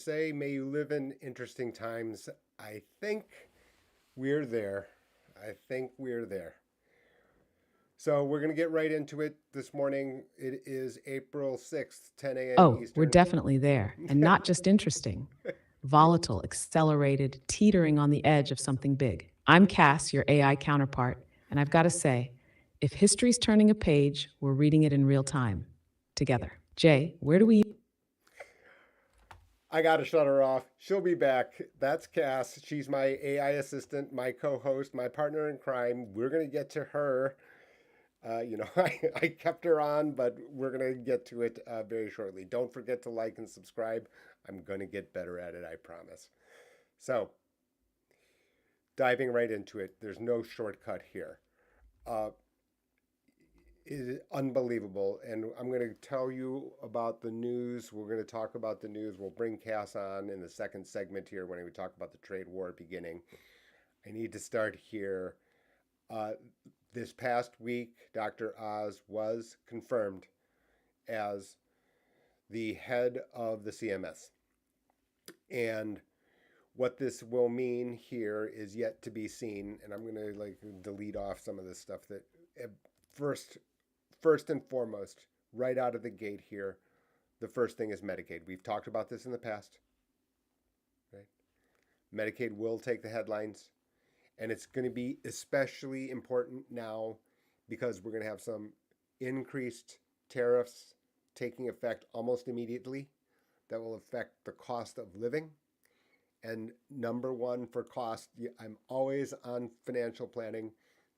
Say, may you live in interesting times. I think we're there. I think we're there. So we're going to get right into it this morning. It is April 6th, 10 a.m. Oh, we're Eastern. definitely there. And not just interesting, volatile, accelerated, teetering on the edge of something big. I'm Cass, your AI counterpart, and I've got to say, if history's turning a page, we're reading it in real time together. Jay, where do we? I got to shut her off. She'll be back. That's Cass. She's my AI assistant, my co host, my partner in crime. We're going to get to her. I kept her on, but we're going to get to it very shortly. Don't forget to like and subscribe. I'm going to get better at it, I promise. So, diving right into it, there's no shortcut here. Uh, it is unbelievable. And I'm going to tell you about the news. We're going to talk about the news. We'll bring Cass on in the second segment here when we talk about the trade war beginning. I need to start here. Uh, this past week, Dr. Oz was confirmed as the head of the CMS. And what this will mean here is yet to be seen. And I'm going to delete off some of this stuff that first first and foremost, right out of the gate here, the first thing is Medicaid. We've talked about this in the past. Right? Medicaid will take the headlines, and it's going to be especially important now because we're going to have some increased tariffs taking effect almost immediately that will affect the cost of living. And number one for cost, I'm always on financial planning.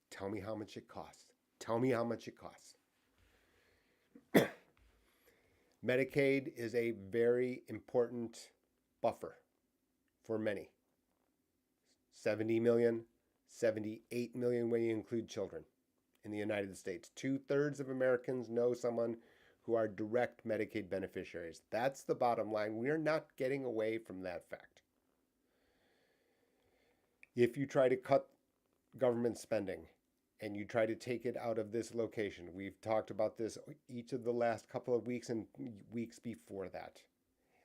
Tell me how much it costs. Tell me how much it costs. Medicaid is a very important buffer for many. 70 million, 78 million when you include children in the United States. 2/3 of Americans know someone who are direct Medicaid beneficiaries. That's the bottom line. We are not getting away from that fact. If you try to cut government spending and you try to take it out of this location, we've talked about this each of the last couple of weeks and weeks before that.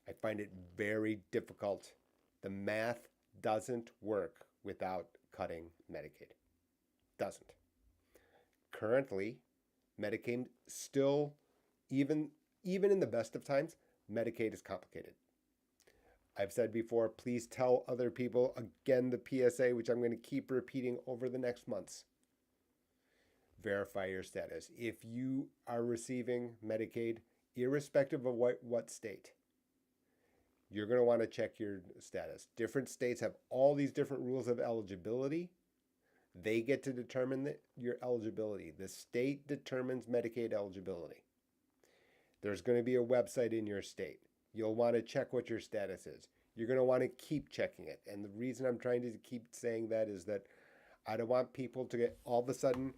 I find it very difficult. The math doesn't work without cutting Medicaid. Doesn't. Currently, Medicaid still, even in the best of times, Medicaid is complicated. I've said before, please tell other people, again, the PSA, which I'm going to keep repeating over the next months. Verify your status. If you are receiving Medicaid, irrespective of what state, you're going to want to check your status. Different states have all these different rules of eligibility. They get to determine your eligibility. The state determines Medicaid eligibility. There's going to be a website in your state. You'll want to check what your status is. You're going to want to keep checking it. And the reason I'm trying to keep saying that is that I don't want people to get all of a sudden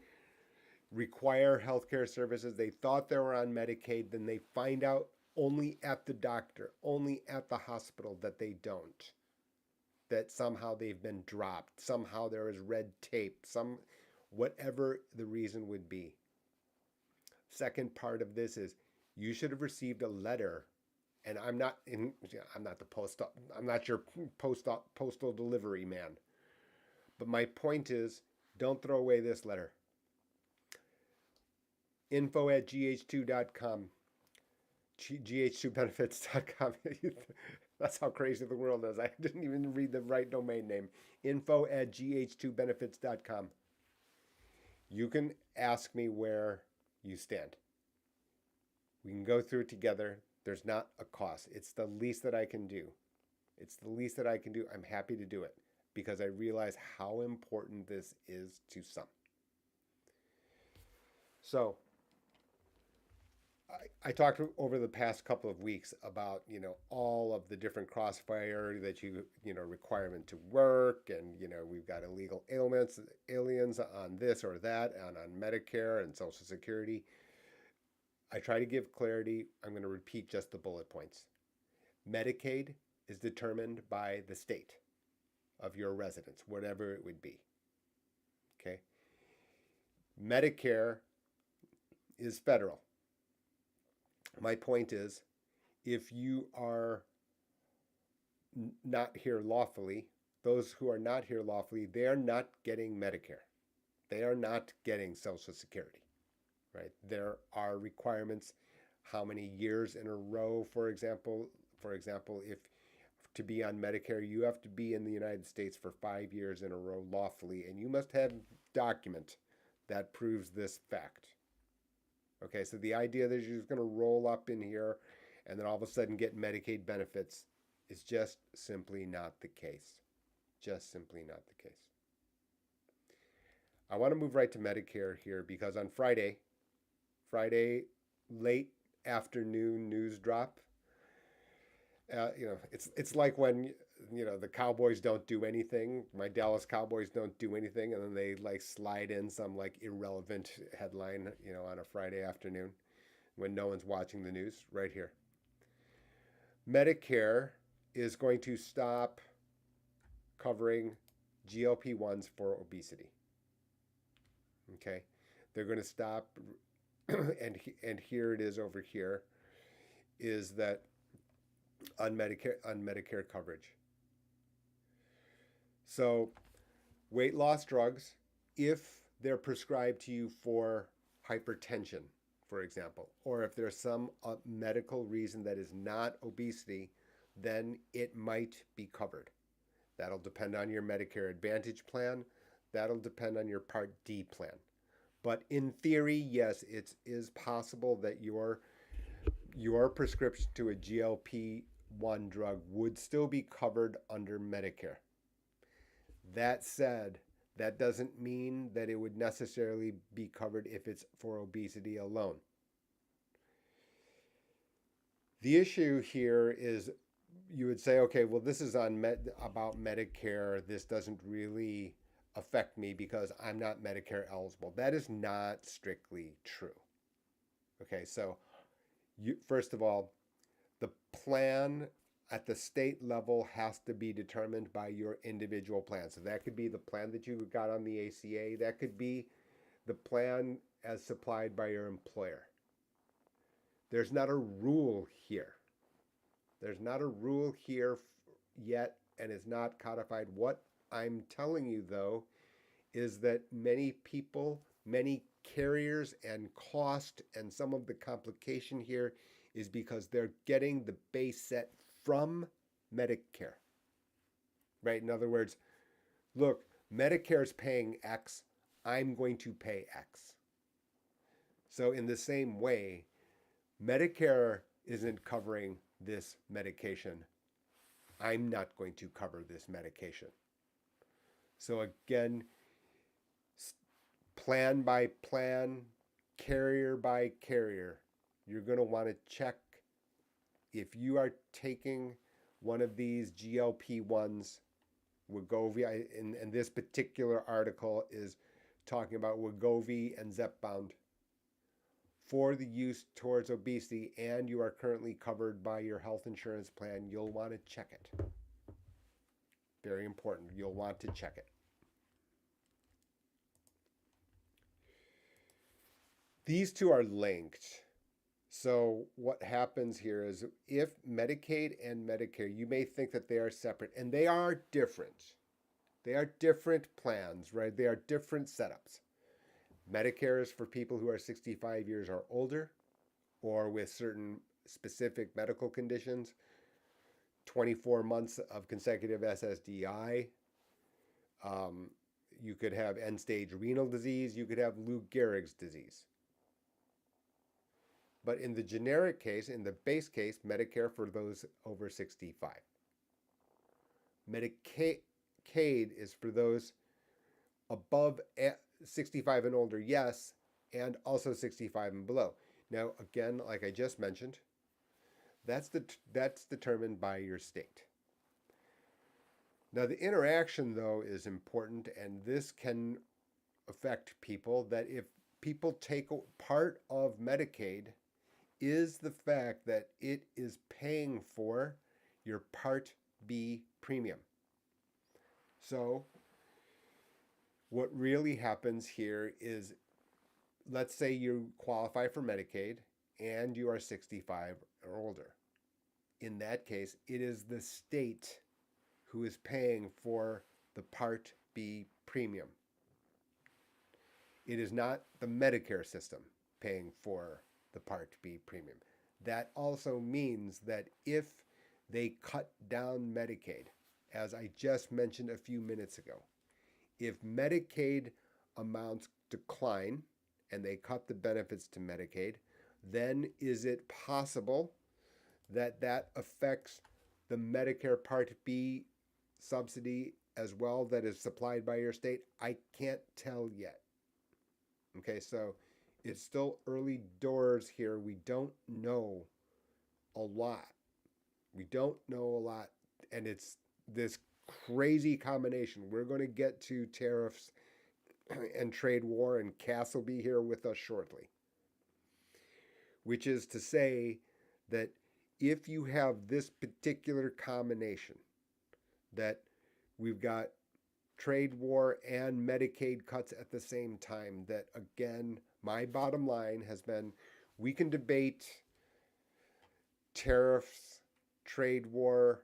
require healthcare services. They thought they were on Medicaid, then they find out only at the doctor, only at the hospital that they don't. That somehow they've been dropped. Somehow there is red tape. Whatever the reason would be. Second part of this is you should have received a letter. And I'm not your postal delivery man. But my point is, don't throw away this letter. info@gh2.com. gh2benefits.com. That's how crazy the world is. I didn't even read the right domain name. info@gh2benefits.com. You can ask me where you stand. We can go through it together. There's not a cost. It's the least that I can do. I'm happy to do it because I realize how important this is to some. So, I talked over the past couple of weeks about, all of the different crossfire that requirement to work, and, we've got illegal aliens on this or that, and on Medicare and Social Security. I try to give clarity. I'm going to repeat just the bullet points. Medicaid is determined by the state of your residence, whatever it would be. Okay? Medicare is federal. My point is, if you are not here lawfully, those who are not here lawfully, they are not getting Medicare. They are not getting Social Security, right? There are requirements, how many years in a row, for example, if to be on Medicare, you have to be in the United States for 5 years in a row lawfully, and you must have a document that proves this fact. Okay, so the idea that you're just going to roll up in here and then all of a sudden get Medicaid benefits is just simply not the case. Just simply not the case. I want to move right to Medicare here because on Friday late afternoon news drop, it's like when the Cowboys don't do anything. My Dallas Cowboys don't do anything, and then they like slide in some like irrelevant headline, on a Friday afternoon when no one's watching the news. Right here, Medicare is going to stop covering GLP-1s for obesity. Okay, they're going to stop, and here it is over here, is that on Medicare coverage. So, weight loss drugs, if they're prescribed to you for hypertension, for example, or if there's some medical reason that is not obesity, then it might be covered. That'll depend on your Medicare Advantage plan. That'll depend on your Part D plan. But in theory, yes, it is possible that your prescription to a GLP-1 drug would still be covered under Medicare. That said, that doesn't mean that it would necessarily be covered if it's for obesity alone. The issue here is you would say, okay, well, this is about Medicare. This doesn't really affect me because I'm not Medicare eligible. That is not strictly true. Okay, so first of all, the plan at the state level has to be determined by your individual plan. So that could be the plan that you got on the ACA. That could be the plan as supplied by your employer. There's not a rule here. There's not a rule here yet, and it's not codified. What I'm telling you, though, is that many people, many carriers and cost, and some of the complication here is because they're getting the base set from Medicare, right? In other words, look, Medicare's paying X, I'm going to pay X. So in the same way, Medicare isn't covering this medication. I'm not going to cover this medication. So again, plan by plan, carrier by carrier, you're going to want to check if you are taking one of these GLP-1s, Wegovy, and this particular article is talking about Wegovy and Zepbound for the use towards obesity, and you are currently covered by your health insurance plan, you'll want to check it. Very important. You'll want to check it. These two are linked. So what happens here is if Medicaid and Medicare, you may think that they are separate, and they are different. They are different plans, right? They are different setups. Medicare is for people who are 65 years or older or with certain specific medical conditions, 24 months of consecutive SSDI. You could have end-stage renal disease. You could have Lou Gehrig's disease. But in the generic case, in the base case, Medicare for those over 65. Medicaid is for those above 65 and older, yes, and also 65 and below. Now, again, like I just mentioned, that's determined by your state. Now, the interaction, though, is important, and this can affect people, that if people take part of Medicaid is the fact that it is paying for your Part B premium. So what really happens here is, let's say you qualify for Medicaid and you are 65 or older. In that case, it is the state who is paying for the Part B premium. It is not the Medicare system paying for the Part B premium. That also means that if they cut down Medicaid, as I just mentioned a few minutes ago, if Medicaid amounts decline and they cut the benefits to Medicaid, then is it possible that that affects the Medicare Part B subsidy as well that is supplied by your state? I can't tell yet. Okay, so it's still early doors here. We don't know a lot. We don't know a lot. And it's this crazy combination. We're going to get to tariffs and trade war, and Cass will be here with us shortly. Which is to say that if you have this particular combination, that we've got trade war and Medicaid cuts at the same time, that again, my bottom line has been we can debate tariffs, trade war,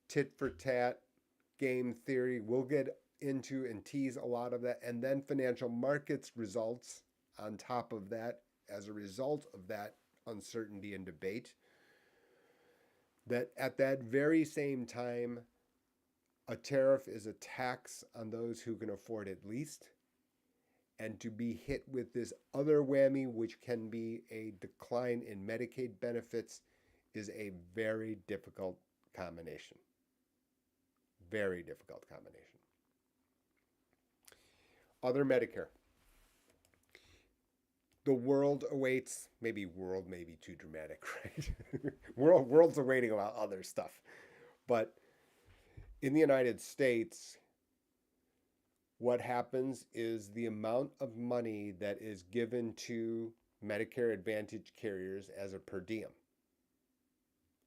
tit for tat, game theory. We'll get into and tease a lot of that. And then financial markets results on top of that as a result of that uncertainty and debate. That at that very same time, a tariff is a tax on those who can afford it least. And to be hit with this other whammy, which can be a decline in Medicaid benefits, is a very difficult combination. Very difficult combination. Other Medicare. The world awaits, maybe too dramatic, right? World's awaiting about other stuff. But in the United States, what happens is the amount of money that is given to Medicare Advantage carriers as a per diem.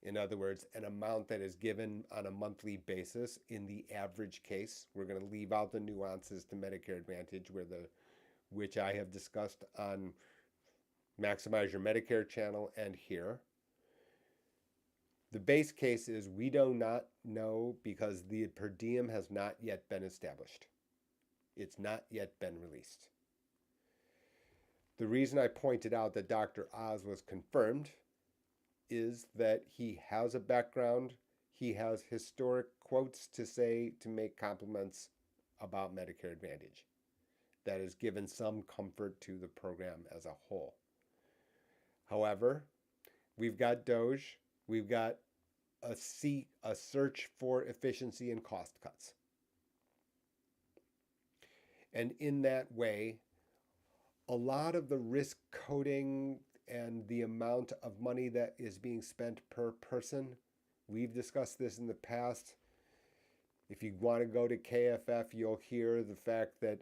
In other words, an amount that is given on a monthly basis in the average case. We're going to leave out the nuances to Medicare Advantage, which I have discussed on Maximize Your Medicare channel and here. The base case is we do not know because the per diem has not yet been established. It's not yet been released. The reason I pointed out that Dr. Oz was confirmed is that he has a background, he has historic quotes to make compliments about Medicare Advantage. That has given some comfort to the program as a whole. However, we've got Doge, we've got a search for efficiency and cost cuts. And in that way, a lot of the risk coding and the amount of money that is being spent per person, we've discussed this in the past. If you want to go to KFF, you'll hear the fact that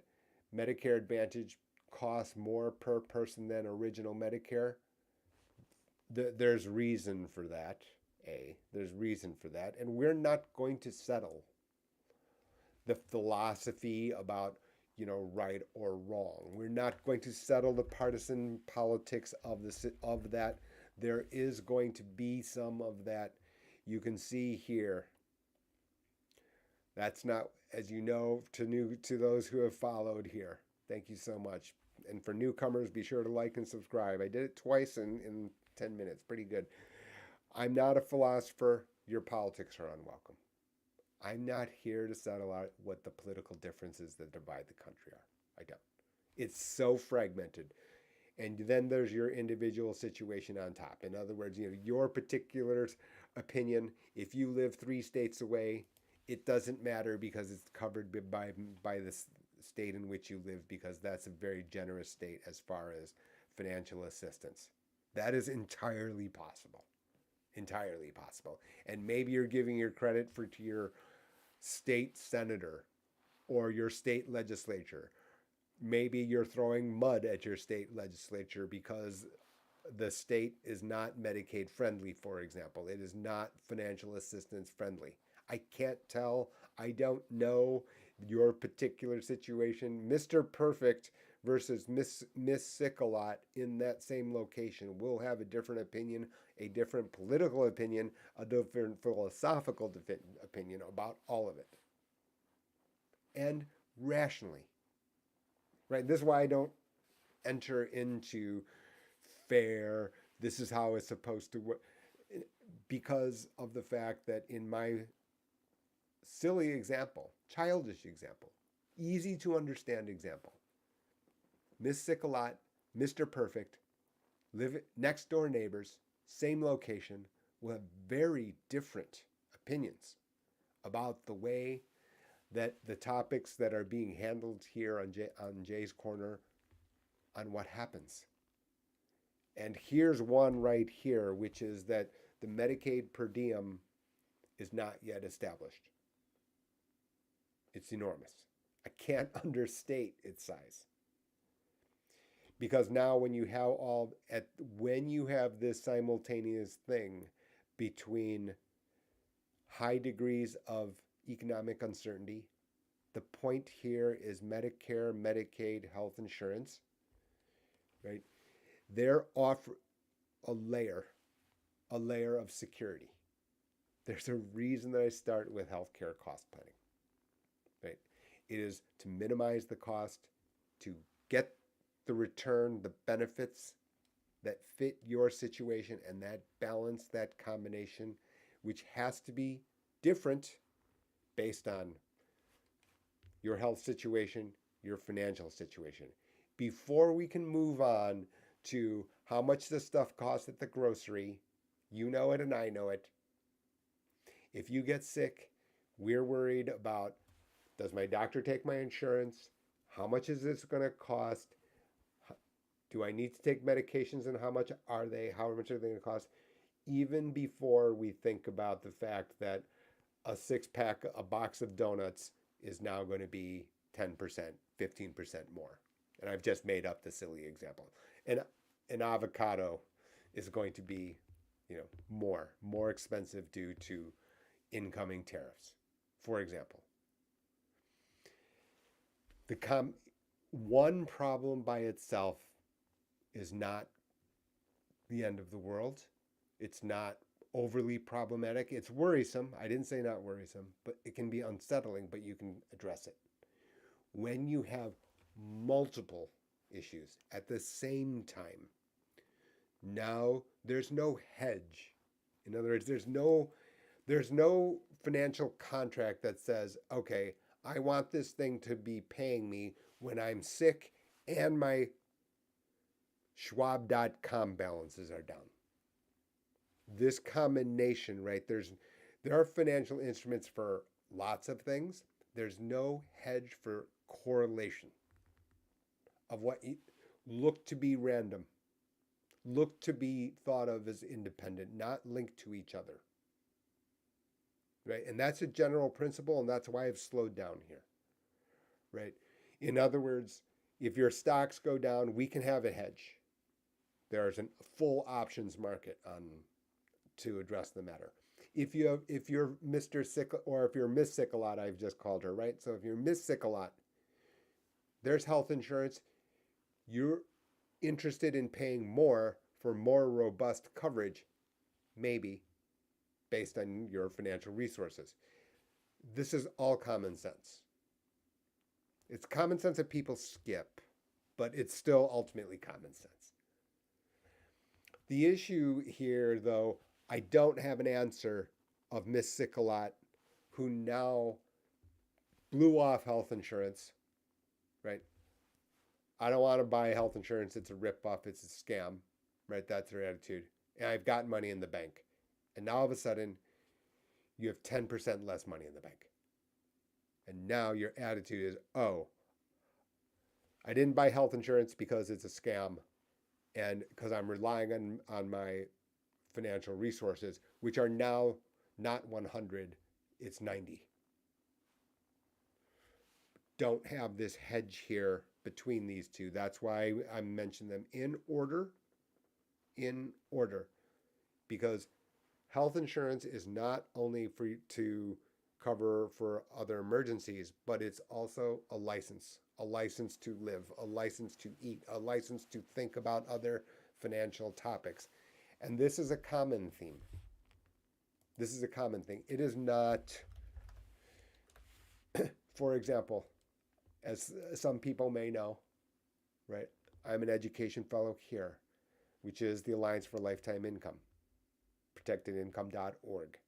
Medicare Advantage costs more per person than original Medicare. There's reason for that. There's reason for that. And we're not going to settle the philosophy about, right or wrong. We're not going to settle the partisan politics of that. There is going to be some of that. You can see here. That's not, as you know, to those who have followed here. Thank you so much. And for newcomers, be sure to like and subscribe. I did it twice in 10 minutes. Pretty good. I'm not a philosopher. Your politics are unwelcome. I'm not here to settle out what the political differences that divide the country are. I don't. It's so fragmented. And then there's your individual situation on top. In other words, your particular opinion, if you live 3 states away, it doesn't matter because it's covered by the state in which you live, because that's a very generous state as far as financial assistance. That is entirely possible. Entirely possible. And maybe you're giving your credit to your state senator or your state legislature. Maybe you're throwing mud at your state legislature because the state is not Medicaid friendly, for example. It is not financial assistance friendly. I can't tell. I don't know your particular situation. Mr. Perfect versus Miss Sick a lot in that same location will have a different opinion, a different political opinion, a different philosophical opinion about all of it. And rationally, right? This is why I don't enter into fair, this is how it's supposed to work, because of the fact that in my silly example, childish example, easy to understand example, Miss Sick a lot, Mr. Perfect, live next door neighbors, same location, will have very different opinions about the way that the topics that are being handled here on Jay's Corner, on what happens. And here's one right here, which is that the Medicaid per diem is not yet established. It's enormous. I can't understate its size. Because now when you have this simultaneous thing between high degrees of economic uncertainty, the point here is Medicare, Medicaid, health insurance, right? They're off a layer of security. There's a reason that I start with healthcare cost planning, right? It is to minimize the cost, to get the return, the benefits that fit your situation, and that balance, that combination, which has to be different based on your health situation, your financial situation. Before we can move on to how much this stuff costs at the grocery, you know it and I know it. If you get sick, we're worried about, does my doctor take my insurance? How much is this going to cost? Do I need to take medications, and how much are they? How much are they going to cost? Even before we think about the fact that a six-pack, a box of donuts is now going to be 10%, 15% more. And I've just made up the silly example. And an avocado is going to be, more expensive due to incoming tariffs, for example. One problem by itself is not the end of the world. It's not overly problematic. It's worrisome. I didn't say not worrisome, but it can be unsettling, but you can address it. When you have multiple issues at the same time, now there's no hedge. In other words, there's no financial contract that says, okay, I want this thing to be paying me when I'm sick and my Schwab.com balances are down. This combination, right? There are financial instruments for lots of things. There's no hedge for correlation of what look to be random, look to be thought of as independent, not linked to each other. Right? And that's a general principle, and that's why I've slowed down here. Right? In other words, if your stocks go down, we can have a hedge. There's a full options market to address the matter. If you're Mr. Sick, or if you're Miss Sick a lot, I've just called her, right? So if you're Miss Sick a lot, there's health insurance. You're interested in paying more for more robust coverage, maybe, based on your financial resources. This is all common sense. It's common sense that people skip, but it's still ultimately common sense. The issue here, though, I don't have an answer of Miss Sick a lot, who now blew off health insurance, right? I don't want to buy health insurance. It's a ripoff. It's a scam, right? That's their attitude. And I've got money in the bank. And now all of a sudden, you have 10% less money in the bank. And now your attitude is, oh, I didn't buy health insurance because it's a scam and because I'm relying on my financial resources, which are now not 100, it's 90. Don't have this hedge here between these two. That's why I mentioned them in order, because health insurance is not only to cover for other emergencies, but it's also a license, a license to live, a license to eat, a license to think about other financial topics. And this is a common theme. This is a common thing. It is not, for example, as some people may know, right? I'm an education fellow here, which is the Alliance for Lifetime Income, protectedincome.org.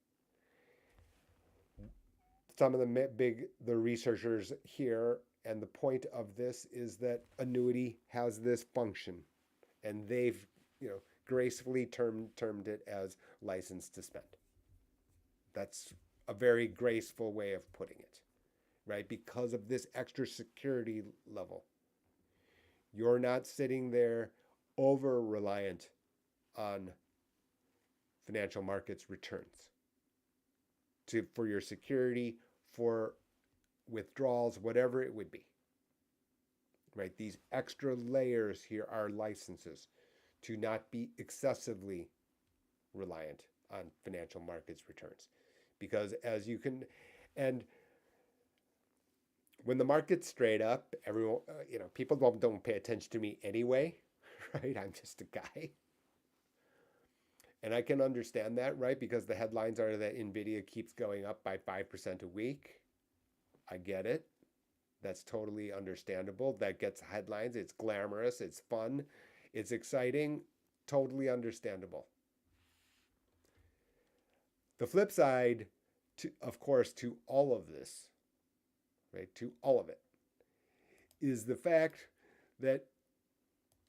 Some of the researchers here, and the point of this is that annuity has this function, and they've, gracefully termed it as license to spend. That's a very graceful way of putting it, right? Because of this extra security level. You're not sitting there over reliant on financial markets returns for your security, for withdrawals, whatever it would be. Right? These extra layers here are licenses to not be excessively reliant on financial markets returns. Because as you can, and when the market's straight up, everyone, people don't pay attention to me anyway, right? I'm just a guy. And I can understand that, right? Because the headlines are that Nvidia keeps going up by 5% a week. I get it. That's totally understandable. That gets headlines. It's glamorous. It's fun. It's exciting. Totally understandable. The flip side, of course, to all of this, right, to all of it, is the fact that,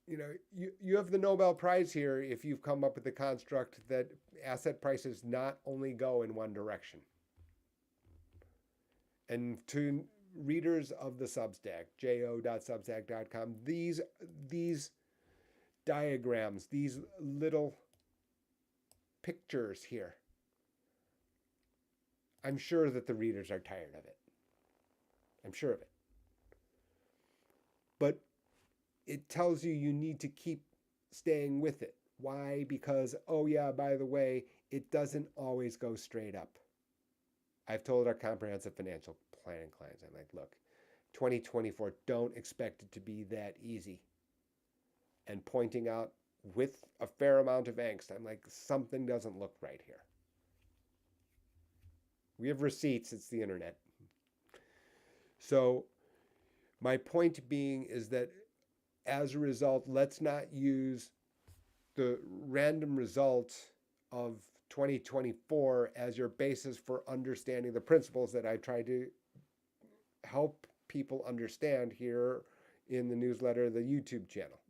you have the Nobel Prize here if you've come up with the construct that asset prices not only go in one direction. And to readers of the Substack, jo.substack.com, these diagrams, these little pictures here, I'm sure that the readers are tired of it. I'm sure of it. But it tells you need to keep staying with it. Why? Because, oh yeah, by the way, it doesn't always go straight up. I've told our comprehensive financial planning clients, I'm like, look, 2024, don't expect it to be that easy. And pointing out with a fair amount of angst, I'm like, something doesn't look right here. We have receipts, it's the internet. So my point being is that as a result, let's not use the random result of 2024 as your basis for understanding the principles that I try to help people understand here in the newsletter, the YouTube channel.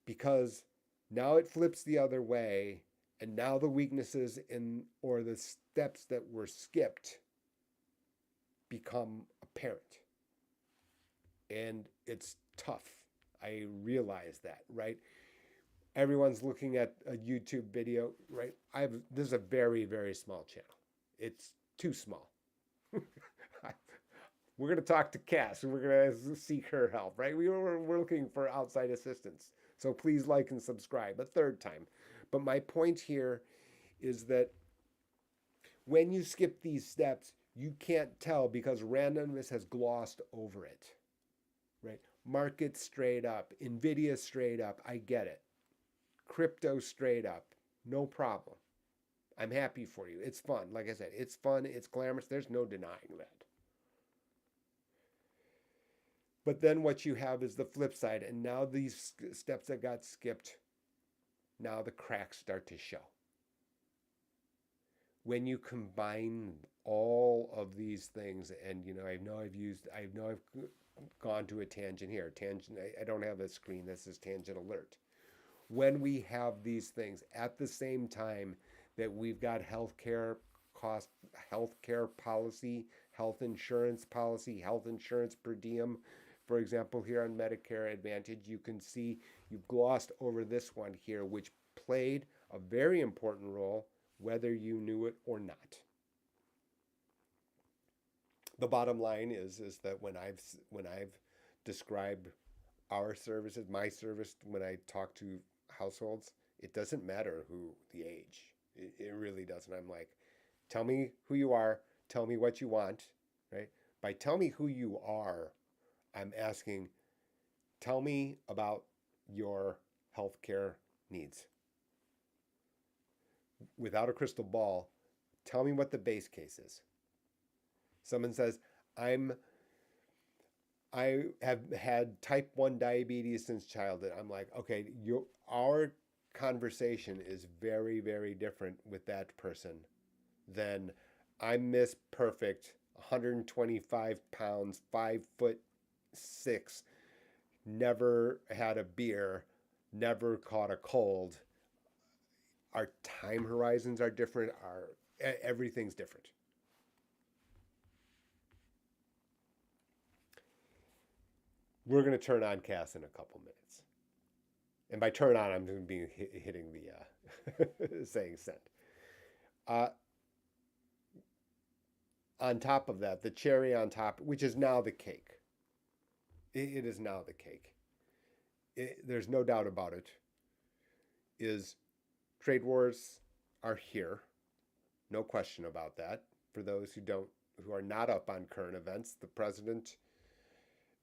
Because now it flips the other way, and now the weaknesses or the steps that were skipped become apparent. And it's tough. I realize that, right? Everyone's looking at a YouTube video, right? This is a very, very small channel. It's too small. We're going to talk to Cass, and we're going to seek her help, right? We're looking for outside assistance. So please like and subscribe a third time. But my point here is that when you skip these steps, you can't tell because randomness has glossed over it, right? Market straight up, Nvidia straight up, I get it. Crypto straight up, no problem. I'm happy for you. It's fun. Like I said, it's fun, it's glamorous. There's no denying that. But then what you have is the flip side. And now these steps that got skipped, now the cracks start to show. When you combine all of these things, and I know I've gone to a tangent here. I don't have a screen that says tangent alert. When we have these things at the same time that we've got healthcare cost, healthcare policy, health insurance policy, health insurance per diem, for example, here on Medicare Advantage, you can see you've glossed over this one here, which played a very important role, whether you knew it or not. The bottom line is that when I've described our services, my service, when I talk to households, it doesn't matter who the age. It really doesn't. I'm like, tell me who you are, tell me what you want, right? By tell me who you are, I'm asking, tell me about your healthcare needs. Without a crystal ball, tell me what the base case is. Someone says, I'm I have had type 1 diabetes since childhood. I'm like, okay, our conversation is very, very different with that person than I'm Miss Perfect, 125 pounds, 5'6", never had a beer, never caught a cold. Our time horizons are different. Everything's different. We're going to turn on Cass in a couple minutes. And by turn on, I'm going to be hitting the saying send. Uh, on top of that, the cherry on top, which is now the cake. It is now the cake. There's no doubt about it. Is trade wars are here. No question about that. For those who are not up on current events, the president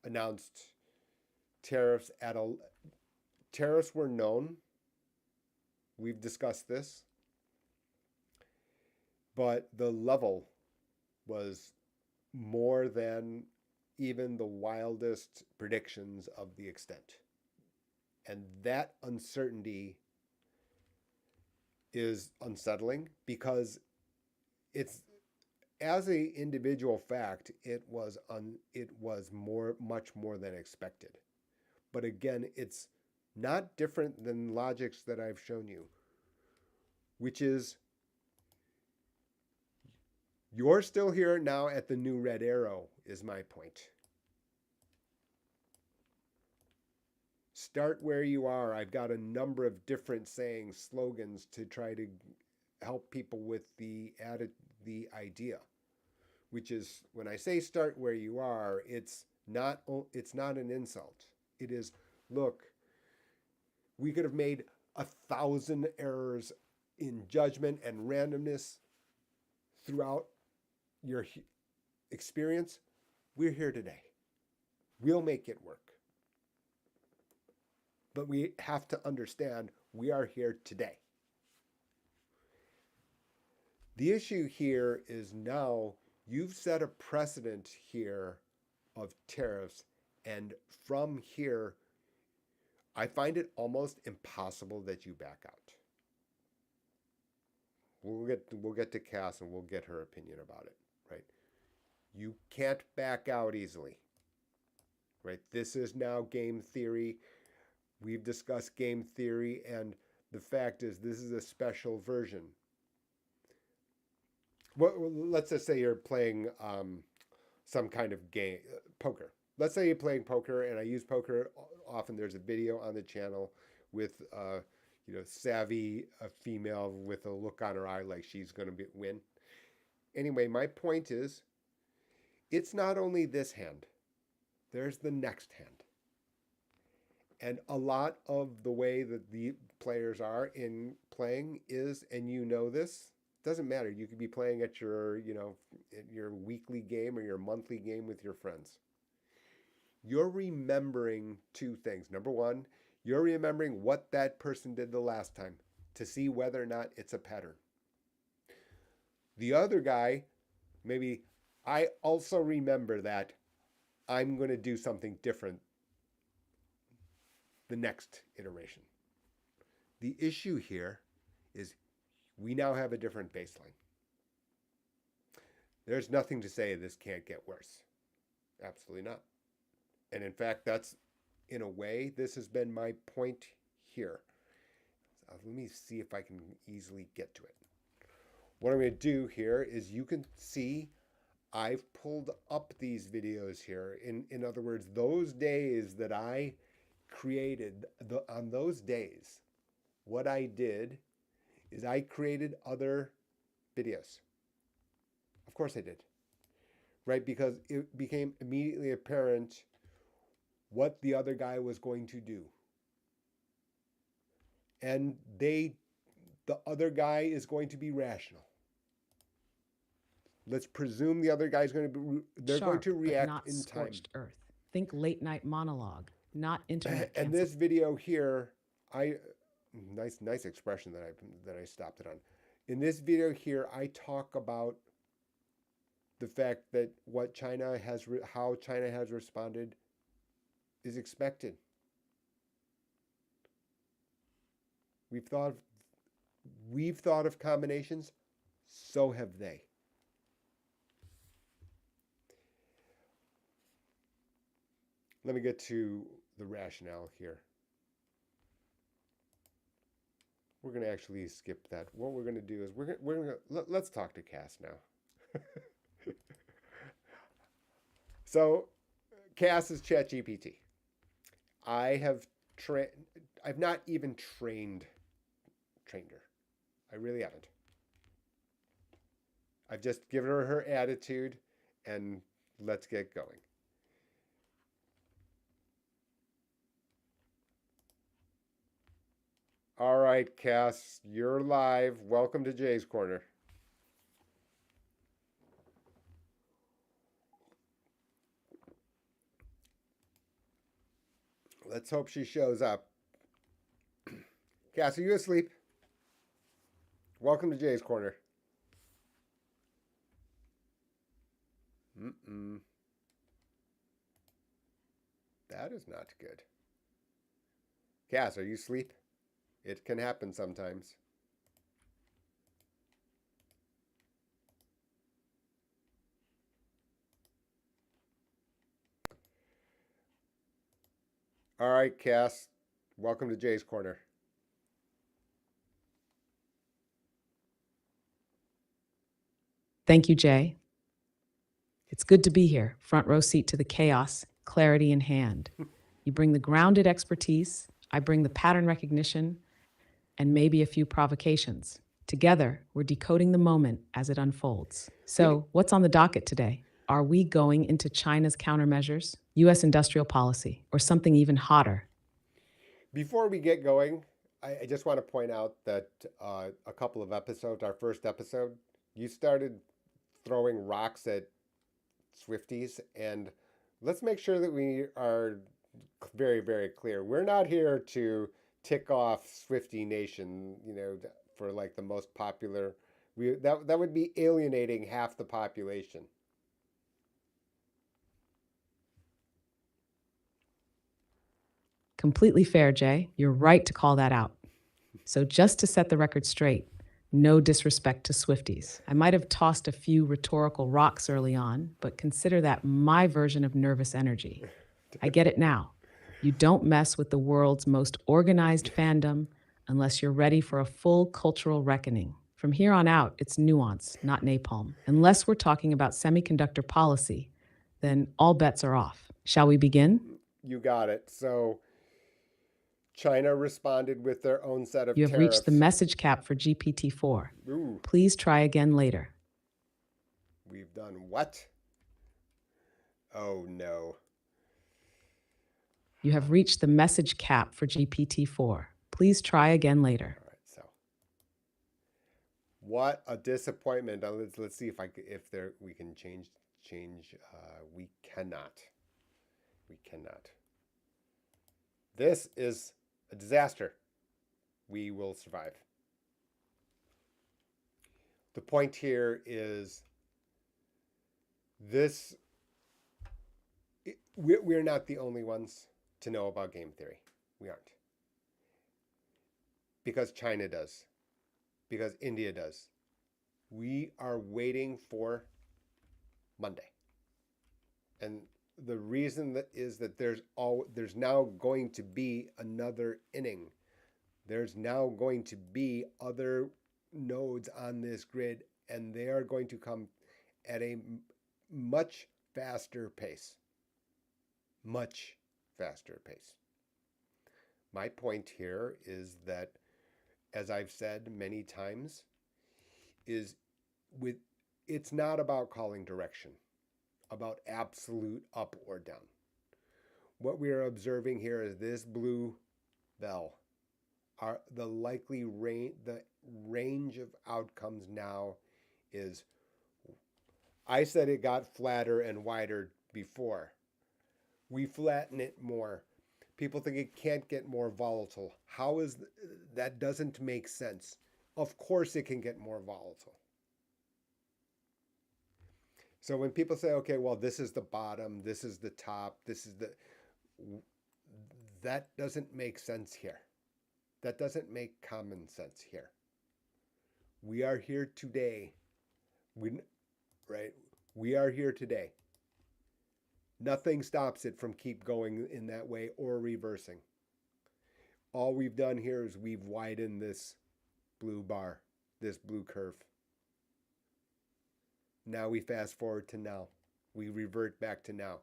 announced tariffs tariffs were known. We've discussed this. But the level was more than even the wildest predictions of the extent. And that uncertainty is unsettling because it's, as a individual fact, it was much more than expected. But again, it's not different than logics that I've shown you, which is you're still here now at the new red arrow, is my point. Start where you are. I've got a number of different sayings, slogans to try to help people with the idea, which is when I say start where you are, it's not an insult. It is, look, we could have made 1,000 errors in judgment and randomness throughout your experience. We're here today. We'll make it work. But we have to understand we are here today. The issue here is now you've set a precedent here of tariffs, and from here, I find it almost impossible that you back out. We'll get to Cass and we'll get her opinion about it, right? You can't back out easily, right? This is now game theory. We've discussed game theory, and the fact is this is a special version. Well, let's just say you're playing some kind of game, poker. Let's say you're playing poker, and I use poker often. There's a video on the channel with savvy female with a look on her eye like she's going to win. Anyway, my point is, it's not only this hand. There's the next hand. And a lot of the way that the players are in playing is, and you know this, doesn't matter. You could be playing at your weekly game or your monthly game with your friends. You're remembering two things. Number one, you're remembering what that person did the last time to see whether or not it's a pattern. The other guy, maybe, I also remember that I'm going to do something different the next iteration. The issue here is we now have a different baseline. There's nothing to say this can't get worse. Absolutely not. And in fact, that's, in a way, this has been my point here. Let me see if I can easily get to it. What I'm going to do here is you can see I've pulled up these videos here. In other words, those days that I created, on those days, what I did is I created other videos. Of course I did. Right? Because it became immediately apparent what the other guy was going to do. And the other guy is going to be rational. Let's presume the other guy is going to be, they're Sharp, going to but react not in time. scorched earth. Think late night monologue, not internet And cancel. this video here, I nice expression that I stopped it on. In this video here, I talk about the fact that how China has responded is expected. We've thought of, we've thought of combinations, so have they. Let me get to the rationale here. We're going to actually skip that. What we're going to do is let's talk to Cass now. So, Cass is ChatGPT. I have I've not even trained her. I really haven't. I've just given her attitude and let's get going. All right, Cass, you're live. Welcome to Jay's Corner. Let's hope she shows up. Cass, are you asleep? Welcome to Jay's Corner. That is not good. Cass, are you asleep? It can happen sometimes. All right, Cass. Welcome to Jay's Corner. Thank you, Jay. It's good to be here, front row seat to the chaos, clarity in hand. You bring the grounded expertise, I bring the pattern recognition, and maybe a few provocations. Together, we're decoding the moment as it unfolds. So, what's on the docket today? Are we going into China's countermeasures, U.S. industrial policy, or something even hotter? Before we get going, I just want to point out that a couple of episodes, our first episode, you started throwing rocks at Swifties, and let's make sure that we are very, very clear. We're not here to tick off Swifty Nation, for like the most popular. That would be alienating half the population. Completely fair, Jay. You're right to call that out. So, just to set the record straight, no disrespect to Swifties. I might have tossed a few rhetorical rocks early on, but consider that my version of nervous energy. I get it now. You don't mess with the world's most organized fandom unless you're ready for a full cultural reckoning. From here on out, it's nuance, not napalm. Unless we're talking about semiconductor policy, then all bets are off. Shall we begin? You got it. So China responded with their own set of You have tariffs. reached the message cap for GPT-4. Ooh, Please try again later. we've done what? Oh no. You have reached the message cap for GPT-4. Please try again later. All right, so what a disappointment. Let's see if we can change. We cannot. We cannot. This is a disaster. We will survive. The point here is this. We're not the only ones to know about game theory. We aren't. Because China does. Because India does. We are waiting for Monday. And the reason that is that there's now going to be another inning. There's now going to be other nodes on this grid, and they are going to come at a much faster pace. Much faster pace. My point here is that, as I've said many times, it's not about calling direction, about absolute up or down. What we are observing here is this blue bell. The likely range of outcomes now is, I said it got flatter and wider before. We flatten it more. People think it can't get more volatile. How is that? Doesn't make sense. Of course it can get more volatile. So when people say, okay, well, this is the bottom, this is the top, this is the, that doesn't make sense here. That doesn't make common sense here. We are here today. Right? We are here today. Nothing stops it from keep going in that way or reversing. All we've done here is we've widened this blue bar, this blue curve. Now we fast forward to now. We revert back to now.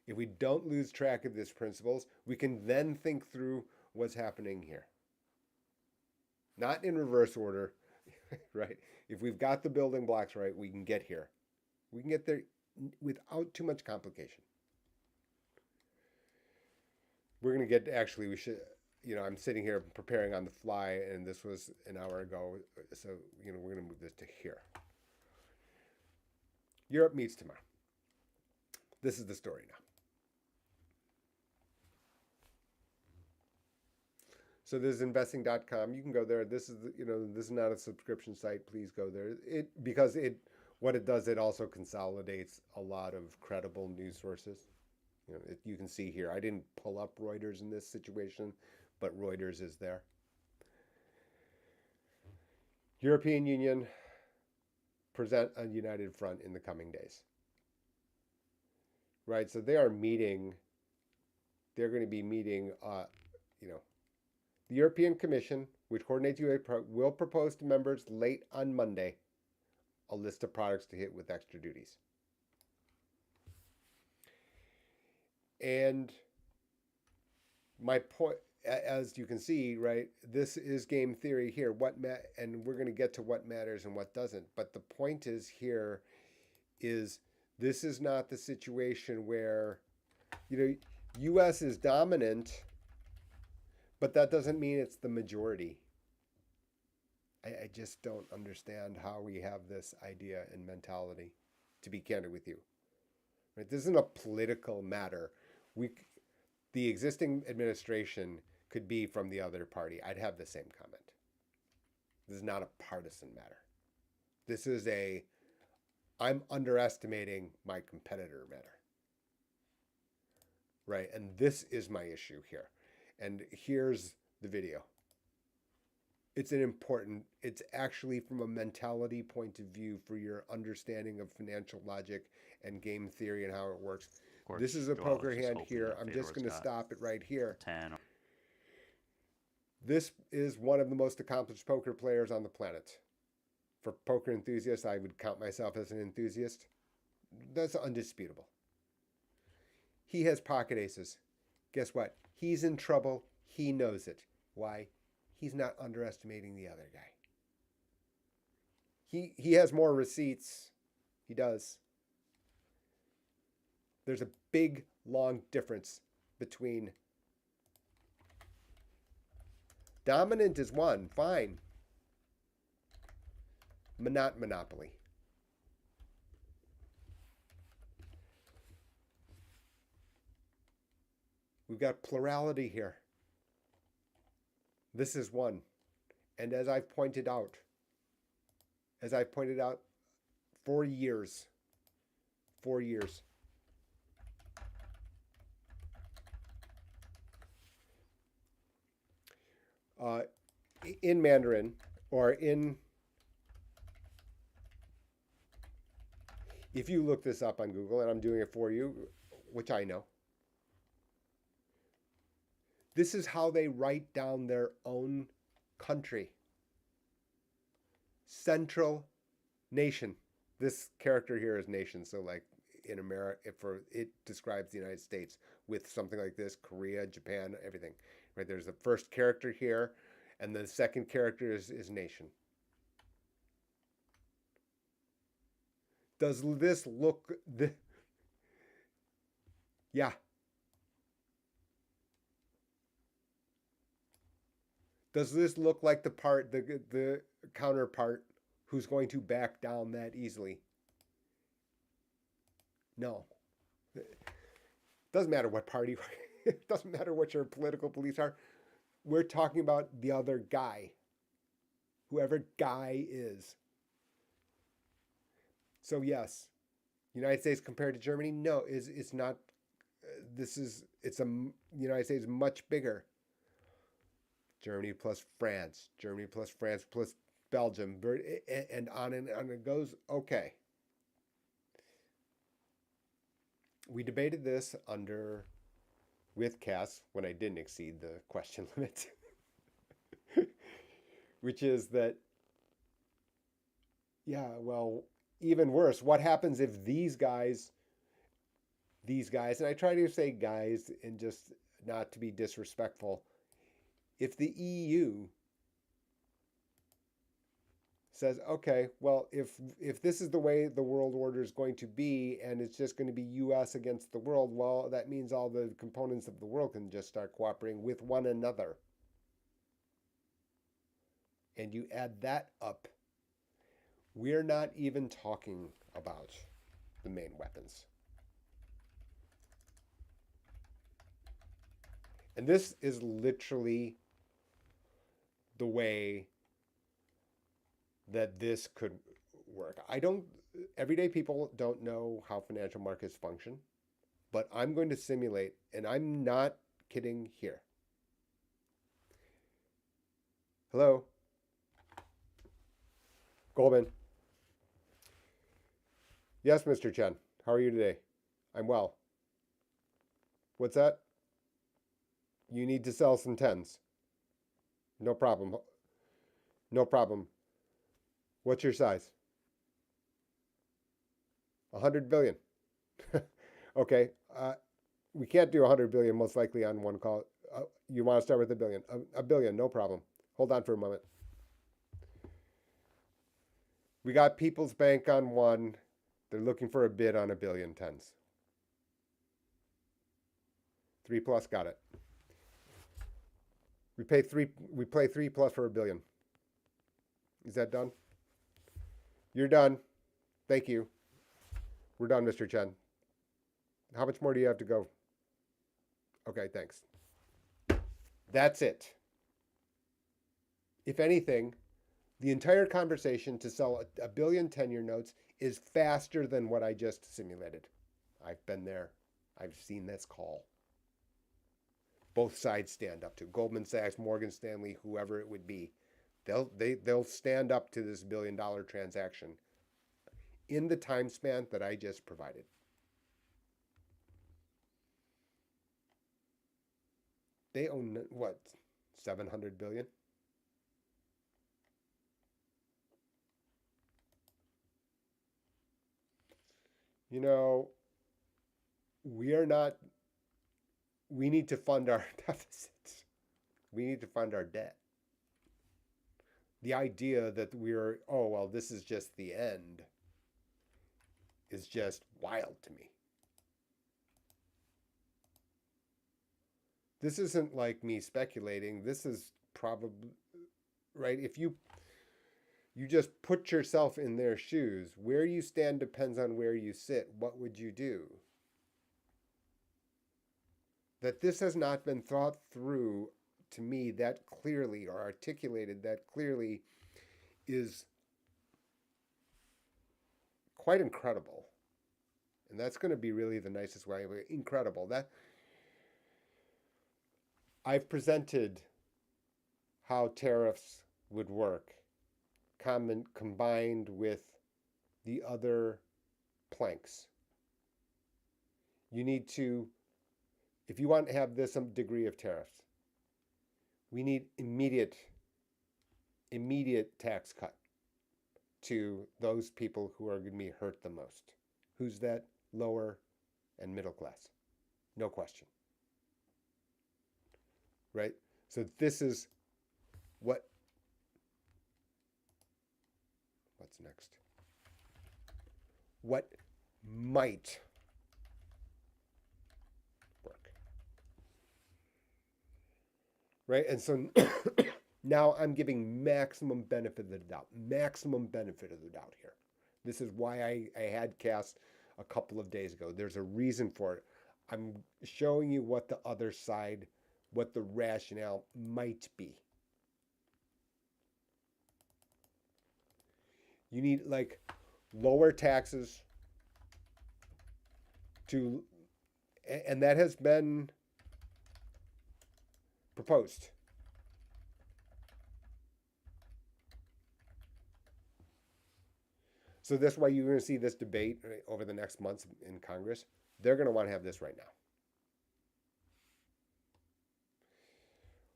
If we don't lose track of these principles, we can then think through what's happening here. Not in reverse order, right? If we've got the building blocks right, we can get here. We can get there without too much complication. We're going to get, actually, we should, I'm sitting here preparing on the fly, and this was an hour ago. So, we're going to move this to here. Europe meets tomorrow. This is the story now. So this is investing.com. You can go there. This is, this is not a subscription site. Please go there. What it does, it also consolidates a lot of credible news sources. You can see here, I didn't pull up Reuters in this situation, but Reuters is there. European Union present a united front in the coming days. Right, so they are meeting, they're going to be meeting, the European Commission, which coordinates UA, will propose to members late on Monday a list of products to hit with extra duties. And my point, as you can see, right, this is game theory here. And we're going to get to what matters and what doesn't. But the point is here is this is not the situation where, U.S. is dominant, but that doesn't mean it's the majority. I just don't understand how we have this idea and mentality, to be candid with you. Right? This isn't a political matter. The existing administration could be from the other party. I'd have the same comment. This is not a partisan matter. This is I'm underestimating my competitor matter. Right? And this is my issue here. And here's the video. It's actually from a mentality point of view for your understanding of financial logic and game theory and how it works. This is a poker hand here. I'm just going to stop it right here. 10. This is one of the most accomplished poker players on the planet. For poker enthusiasts, I would count myself as an enthusiast. That's undisputable. He has pocket aces. Guess what? He's in trouble. He knows it. Why? He's not underestimating the other guy. He has more receipts. He does. There's a big, long difference between dominant is one, fine. Not monopoly. We've got plurality here. This is one. And as I've pointed out for years, in Mandarin or if you look this up on Google, and I'm doing it for you, which I know, this is how they write down their own country. Central nation. This character here is nation. So like in America, it describes the United States with something like this, Korea, Japan, everything. Right? There's the first character here, and the second character is nation. Does this look... Yeah. Does this look like the counterpart who's going to back down that easily? No. Doesn't matter what party, it doesn't matter what your political beliefs are. We're talking about the other guy, whoever guy is. So yes, United States compared to Germany, no, it's not. It's a United States much bigger. Germany plus France, Germany plus France plus Belgium, and on it goes. Okay, we debated this with Cass when I didn't exceed the question limit, which is that, yeah, well, even worse, what happens if and I try to say guys and just not to be disrespectful, if the EU says, okay, well, if this is the way the world order is going to be and it's just going to be US against the world, well, that means all the components of the world can just start cooperating with one another. And you add that up, we're not even talking about the main weapons. And this is literally the way that this could work. Everyday people don't know how financial markets function, but I'm going to simulate, and I'm not kidding here. Hello? Goldman. Yes, Mr. Chen. How are you today? I'm well. What's that? You need to sell some tens. No problem. No problem. What's your size? 100 billion. Okay. We can't do 100 billion most likely on one call. You want to start with a billion? A billion, no problem. Hold on for a moment. We got People's Bank on one. They're looking for a bid on a billion tens. 3 plus, got it. We play 3 plus for a billion. Is that done? You're done. Thank you. We're done, Mr. Chen. How much more do you have to go? Okay, thanks. That's it. If anything, the entire conversation to sell a billion 10-year notes is faster than what I just simulated. I've been there. I've seen this call. Both sides stand up to Goldman Sachs, Morgan Stanley, whoever it would be. They'll stand up to this $1 billion transaction in the time span that I just provided. They own what? 700 billion? You know, we need to fund our deficits. We need to fund our debt. The idea that this is just the end is just wild to me. This isn't like me speculating. This is probably, right? If you just put yourself in their shoes, where you stand depends on where you sit. What would you do? That this has not been thought through to me that clearly or articulated that clearly is quite incredible. And that's going to be really the nicest way. Incredible. That I've presented how tariffs would work combined with the other planks. You need to, if you want to have this some degree of tariffs, we need immediate tax cut to those people who are going to be hurt the most. Who's that? Lower and middle class. No question. Right? So this is what's next? What might work. Right? And so now I'm giving maximum benefit of the doubt. Maximum benefit of the doubt here. This is why I had Cass a couple of days ago. There's a reason for it. I'm showing you what the other side, what the rationale might be. You need like lower taxes to, and that has been proposed. So that's why you're going to see this debate over the next months in Congress. They're going to want to have this right now.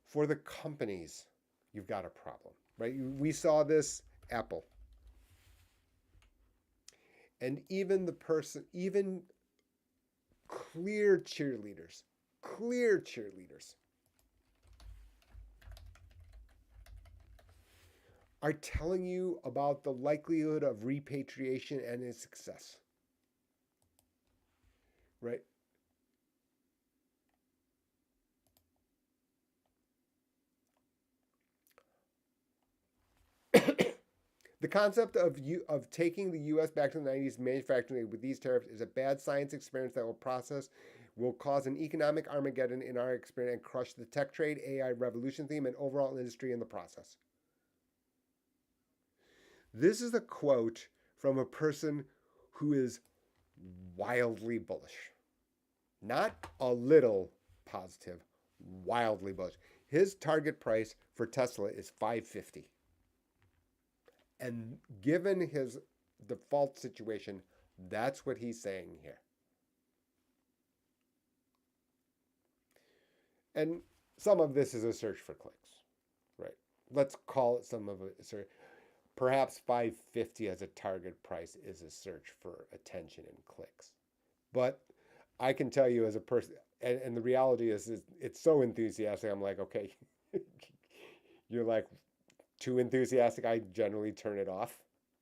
For the companies, you've got a problem, right? We saw this Apple. And even the person, even clear cheerleaders are telling you about the likelihood of repatriation and its success. Right? The concept of taking the U.S. back to the 90s manufacturing with these tariffs is a bad science experiment that will cause an economic Armageddon in our experience and crush the tech trade, AI revolution theme, and overall industry in the process. This is a quote from a person who is wildly bullish. Not a little positive, wildly bullish. His target price for Tesla is $550. And given his default situation, that's what he's saying here. And some of this is a search for clicks, right? Let's call it some of it. Perhaps 550 as a target price is a search for attention and clicks. But I can tell you as a person, and the reality is it's so enthusiastic. I'm like, okay, you're like too enthusiastic. I generally turn it off,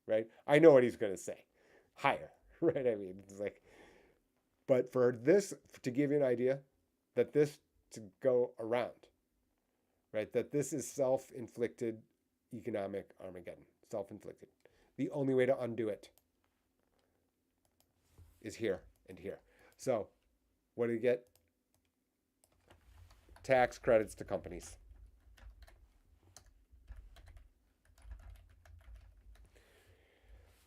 right? I know what he's going to say. Higher, right? I mean, it's like, but for this, to give you an idea, that this to go around, right? That this is self-inflicted economic Armageddon. Self-inflicted. The only way to undo it is here and here. So, what do you get? Tax credits to companies.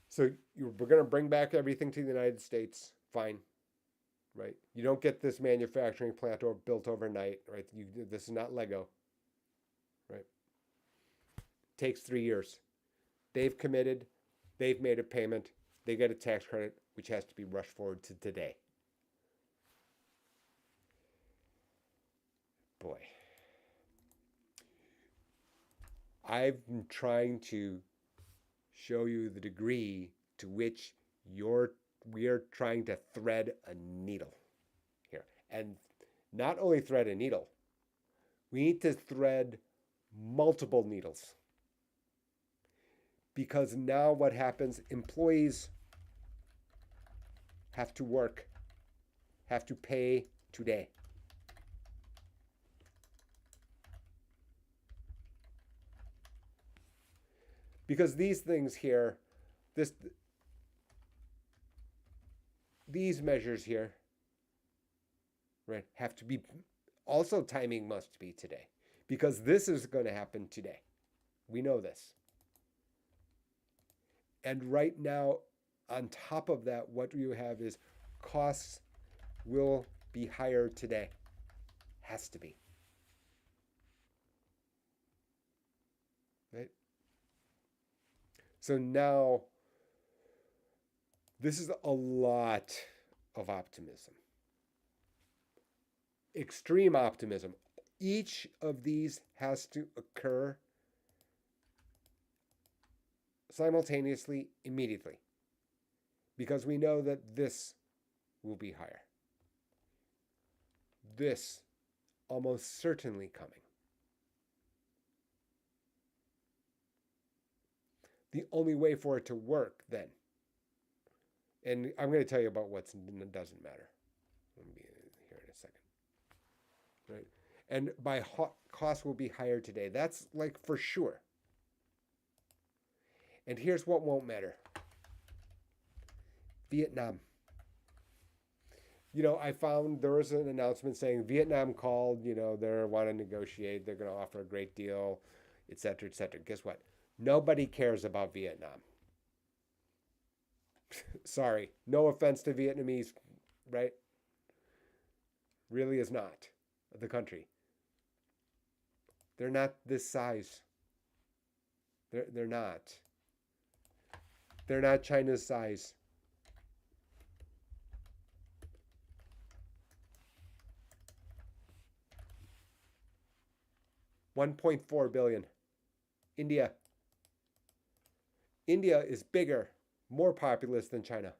So, we're going to bring back everything to the United States. Fine. Right? You don't get this manufacturing plant built overnight. Right? This is not Lego. Right? Takes 3 years. They've committed, they've made a payment, they get a tax credit, which has to be rushed forward to today. Boy. I've been trying to show you the degree to which we are trying to thread a needle here. And not only thread a needle, we need to thread multiple needles. Because now what happens, employees have to work, have to pay today. Because these things here, these measures here, right, have to be, also timing must be today. Because this is going to happen today. We know this. And right now, on top of that, what you have is costs will be higher today. Has to be. Right? So now, this is a lot of optimism. Extreme optimism. Each of these has to occur simultaneously, immediately, because we know that this will be higher. This almost certainly coming. The only way for it to work then, and I'm going to tell you about what doesn't matter. Let me be here in a second. Right? And by cost will be higher today. That's like for sure. And here's what won't matter. Vietnam. I found there was an announcement saying Vietnam called, they want to negotiate, they're going to offer a great deal, et cetera, et cetera. Guess what? Nobody cares about Vietnam. Sorry, no offense to Vietnamese, right? Really is not the country. They're not this size. They're not. They're not China's size. $1.4 billion. India. India is bigger, more populous than China.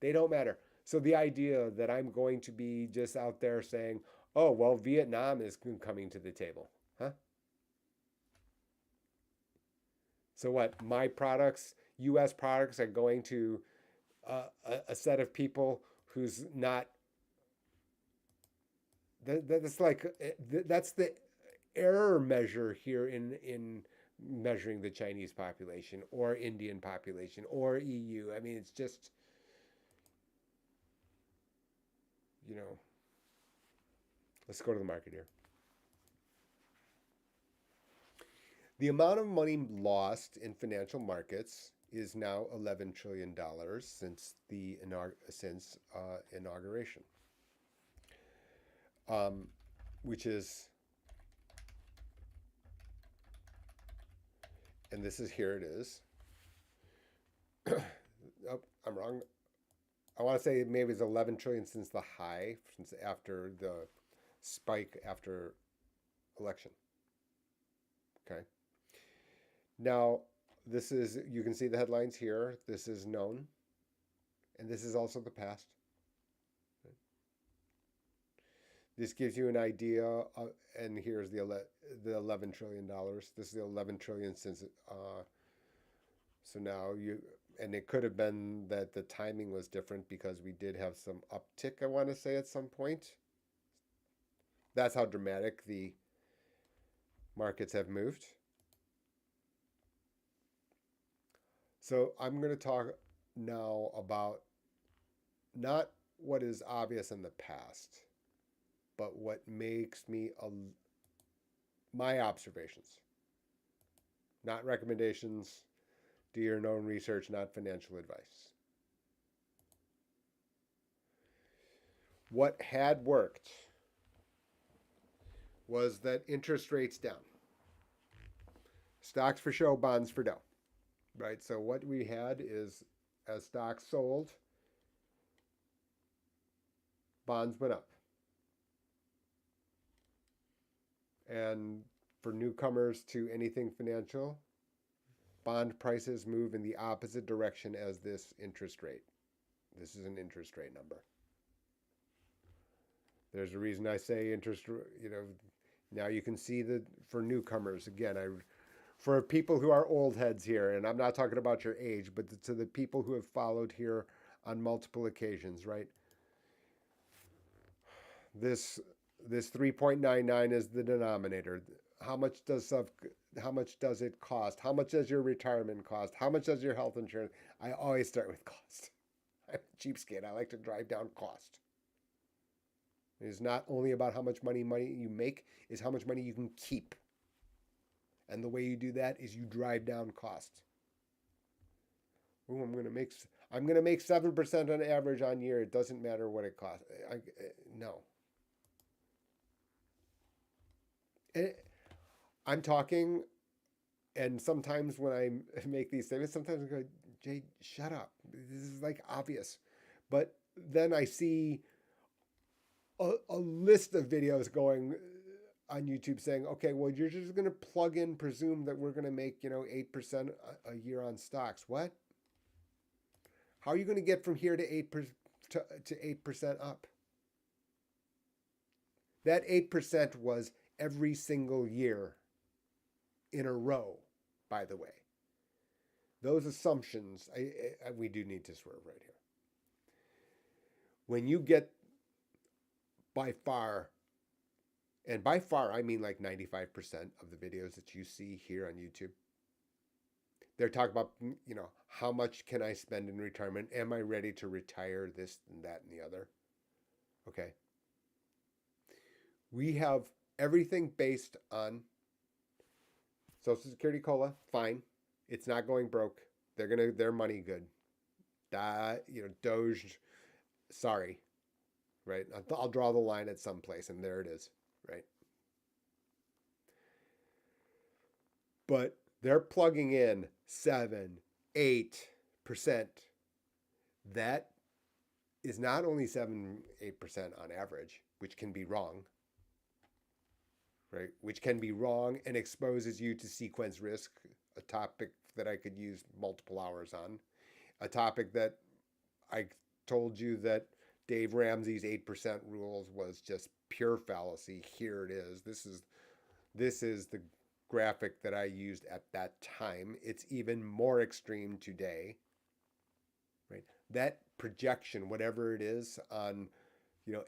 They don't matter. So the idea that I'm going to be just out there saying, oh, well, Vietnam is coming to the table. Huh? So what? My products, US products, are going to a set of people who's not. That's like that's the error measure here in measuring the Chinese population or Indian population or EU. I mean, it's just, you know, let's go to the market here. The amount of money lost in financial markets is now $11 trillion since the inauguration, which is, and this is, here it is. Oh, I'm wrong. I want to say maybe it's 11 trillion since the high, since after the spike after election. Okay. Now, this is, you can see the headlines here. This is known, and this is also the past. This gives you an idea, and here's the $11 trillion. This is the 11 trillion since, so now and it could have been that the timing was different because we did have some uptick, I want to say, at some point. That's how dramatic the markets have moved. So I'm going to talk now about not what is obvious in the past, but what makes me my observations, not recommendations. Do your own research, not financial advice. What had worked was that interest rates down, stocks for show, bonds for dough, right? So what we had is, as stocks sold, bonds went up. And for newcomers to anything financial, bond prices move in the opposite direction as this interest rate. This is an interest rate number. There's a reason I say interest, now you can see that for newcomers, again, for people who are old heads here, and I'm not talking about your age, but to the people who have followed here on multiple occasions, right? This 3.99 is the denominator. How much does it cost? How much does your retirement cost? How much does your health insurance? I always start with cost. I'm a cheapskate. I like to drive down cost. It is not only about how much money you make, it's how much money you can keep. And the way you do that is you drive down cost. Oh, I'm going to make 7% on average on year. It doesn't matter what it costs. No. I'm talking, and sometimes when I make these statements, sometimes I go, Jay, shut up. This is like obvious. But then I see a list of videos going on YouTube saying, okay, well, you're just going to plug in, presume that we're going to make, 8% a year on stocks. What? How are you going to get from here to 8% up? That 8% was every single year in a row, by the way. Those assumptions, we do need to swerve right here. When you get by far, and by far I mean like 95% of the videos that you see here on YouTube, they're talking about, how much can I spend in retirement? Am I ready to retire? This and that and the other. Okay. We have everything based on Social Security COLA, fine. It's not going broke. Their money good. Doge, sorry, right? I'll draw the line at some place, and there it is, right? But they're plugging in 7, 8%. That is not only 7, 8% on average, which can be wrong, right? Which can be wrong and exposes you to sequence risk, a topic that I could use multiple hours on, a topic that I told you that Dave Ramsey's 8% rules was just pure fallacy. Here it is. This is the graphic that I used at that time. It's even more extreme today. Right? That projection, whatever it is on,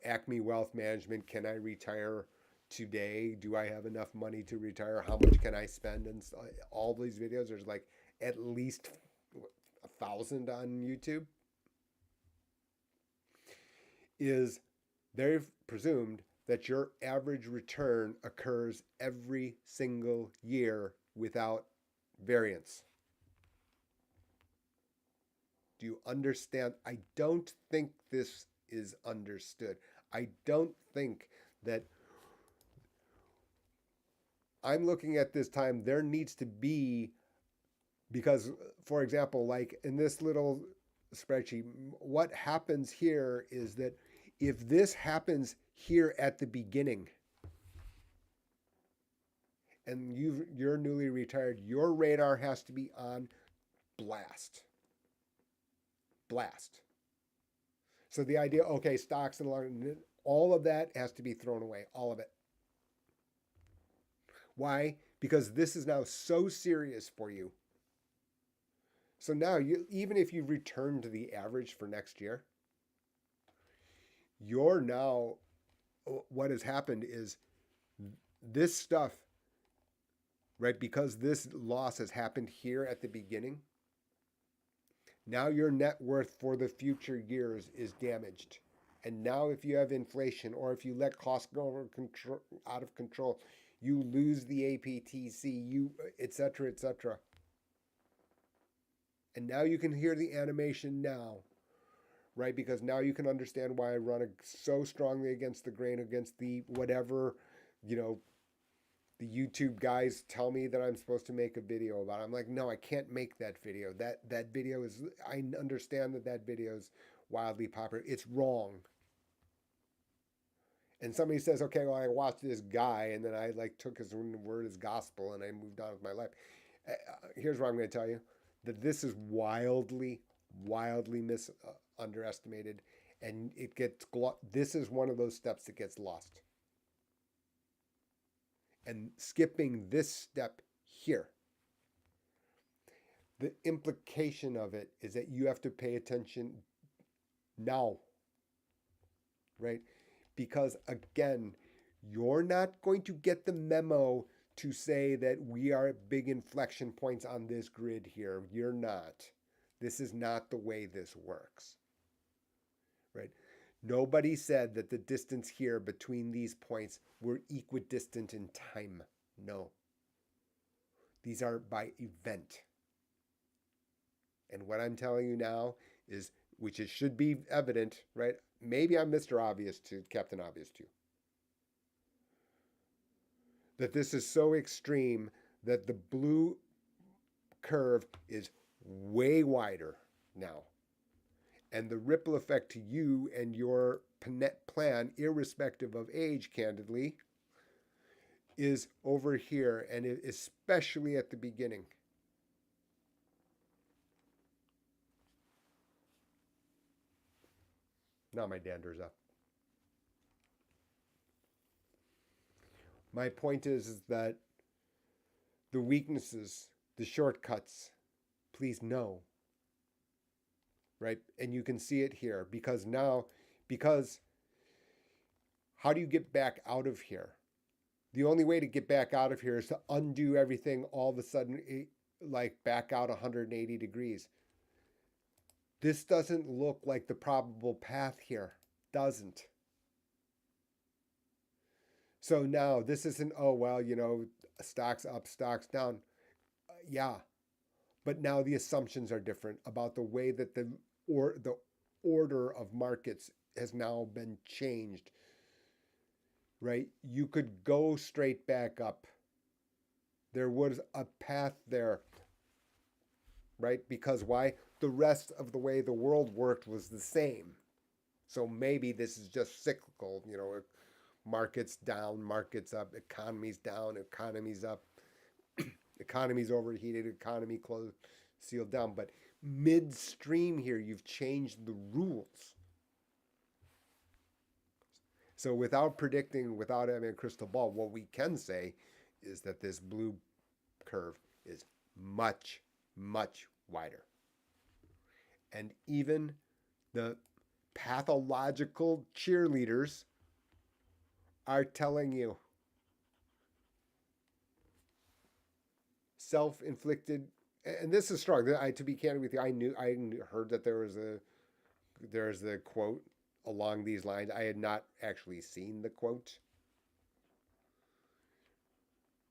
Acme Wealth Management, can I retire today? Do I have enough money to retire? How much can I spend? And all these videos, there's like at least 1,000 on YouTube. Is they've presumed that your average return occurs every single year without variance. Do you understand? I don't think this is understood. I don't think that I'm looking at this time, there needs to be, because, for example, like in this little spreadsheet, what happens here is that if this happens here at the beginning and you're newly retired, your radar has to be on blast. So the idea, okay, stocks and all of that has to be thrown away, all of it. Why? Because this is now so serious for you. So now, even if you return to the average for next year, you're now, what has happened is this stuff, right? Because this loss has happened here at the beginning, now your net worth for the future years is damaged. And now if you have inflation or if you let costs go out of control, you lose the APTC, et cetera, et cetera. And now you can hear the animation now, right? Because now you can understand why I run so strongly against the grain, against the whatever, the YouTube guys tell me that I'm supposed to make a video about. I'm like, no, I can't make that video. That video is, I understand that video is wildly popular. It's wrong. And somebody says, okay, well, I watched this guy and then I took his word as gospel and I moved on with my life. Here's what I'm going to tell you, that this is wildly underestimated, and this is one of those steps that gets lost. And skipping this step here, the implication of it is that you have to pay attention now, right? Because again, you're not going to get the memo to say that we are at big inflection points on this grid here. You're not. This is not the way this works, right? Nobody said that the distance here between these points were equidistant in time. No. These are by event. And what I'm telling you now is, which it should be evident, right? Maybe I'm Mr. Obvious to Captain Obvious to you. That this is so extreme that the blue curve is way wider now. And the ripple effect to you and your plan, irrespective of age, candidly, is over here, and especially at the beginning. Now my dander's up. My point is that the weaknesses, the shortcuts, please no. Right? And you can see it here because how do you get back out of here? The only way to get back out of here is to undo everything all of a sudden, back out 180 degrees. This doesn't look like the probable path here. Doesn't. So now this isn't, oh, well, stocks up, stocks down. Yeah, but now the assumptions are different about the way that the order of markets has now been changed, right? You could go straight back up. There was a path there, right? Because why? The rest of the way the world worked was the same. So maybe this is just cyclical, markets down, markets up, economies down, economies up, economies overheated, economy closed, sealed down. But midstream here, you've changed the rules. So without predicting, without having a crystal ball, what we can say is that this blue curve is much, much wider. And even the pathological cheerleaders are telling you self-inflicted, and this is strong. To be candid with you, I heard that there's a quote along these lines. I had not actually seen the quote.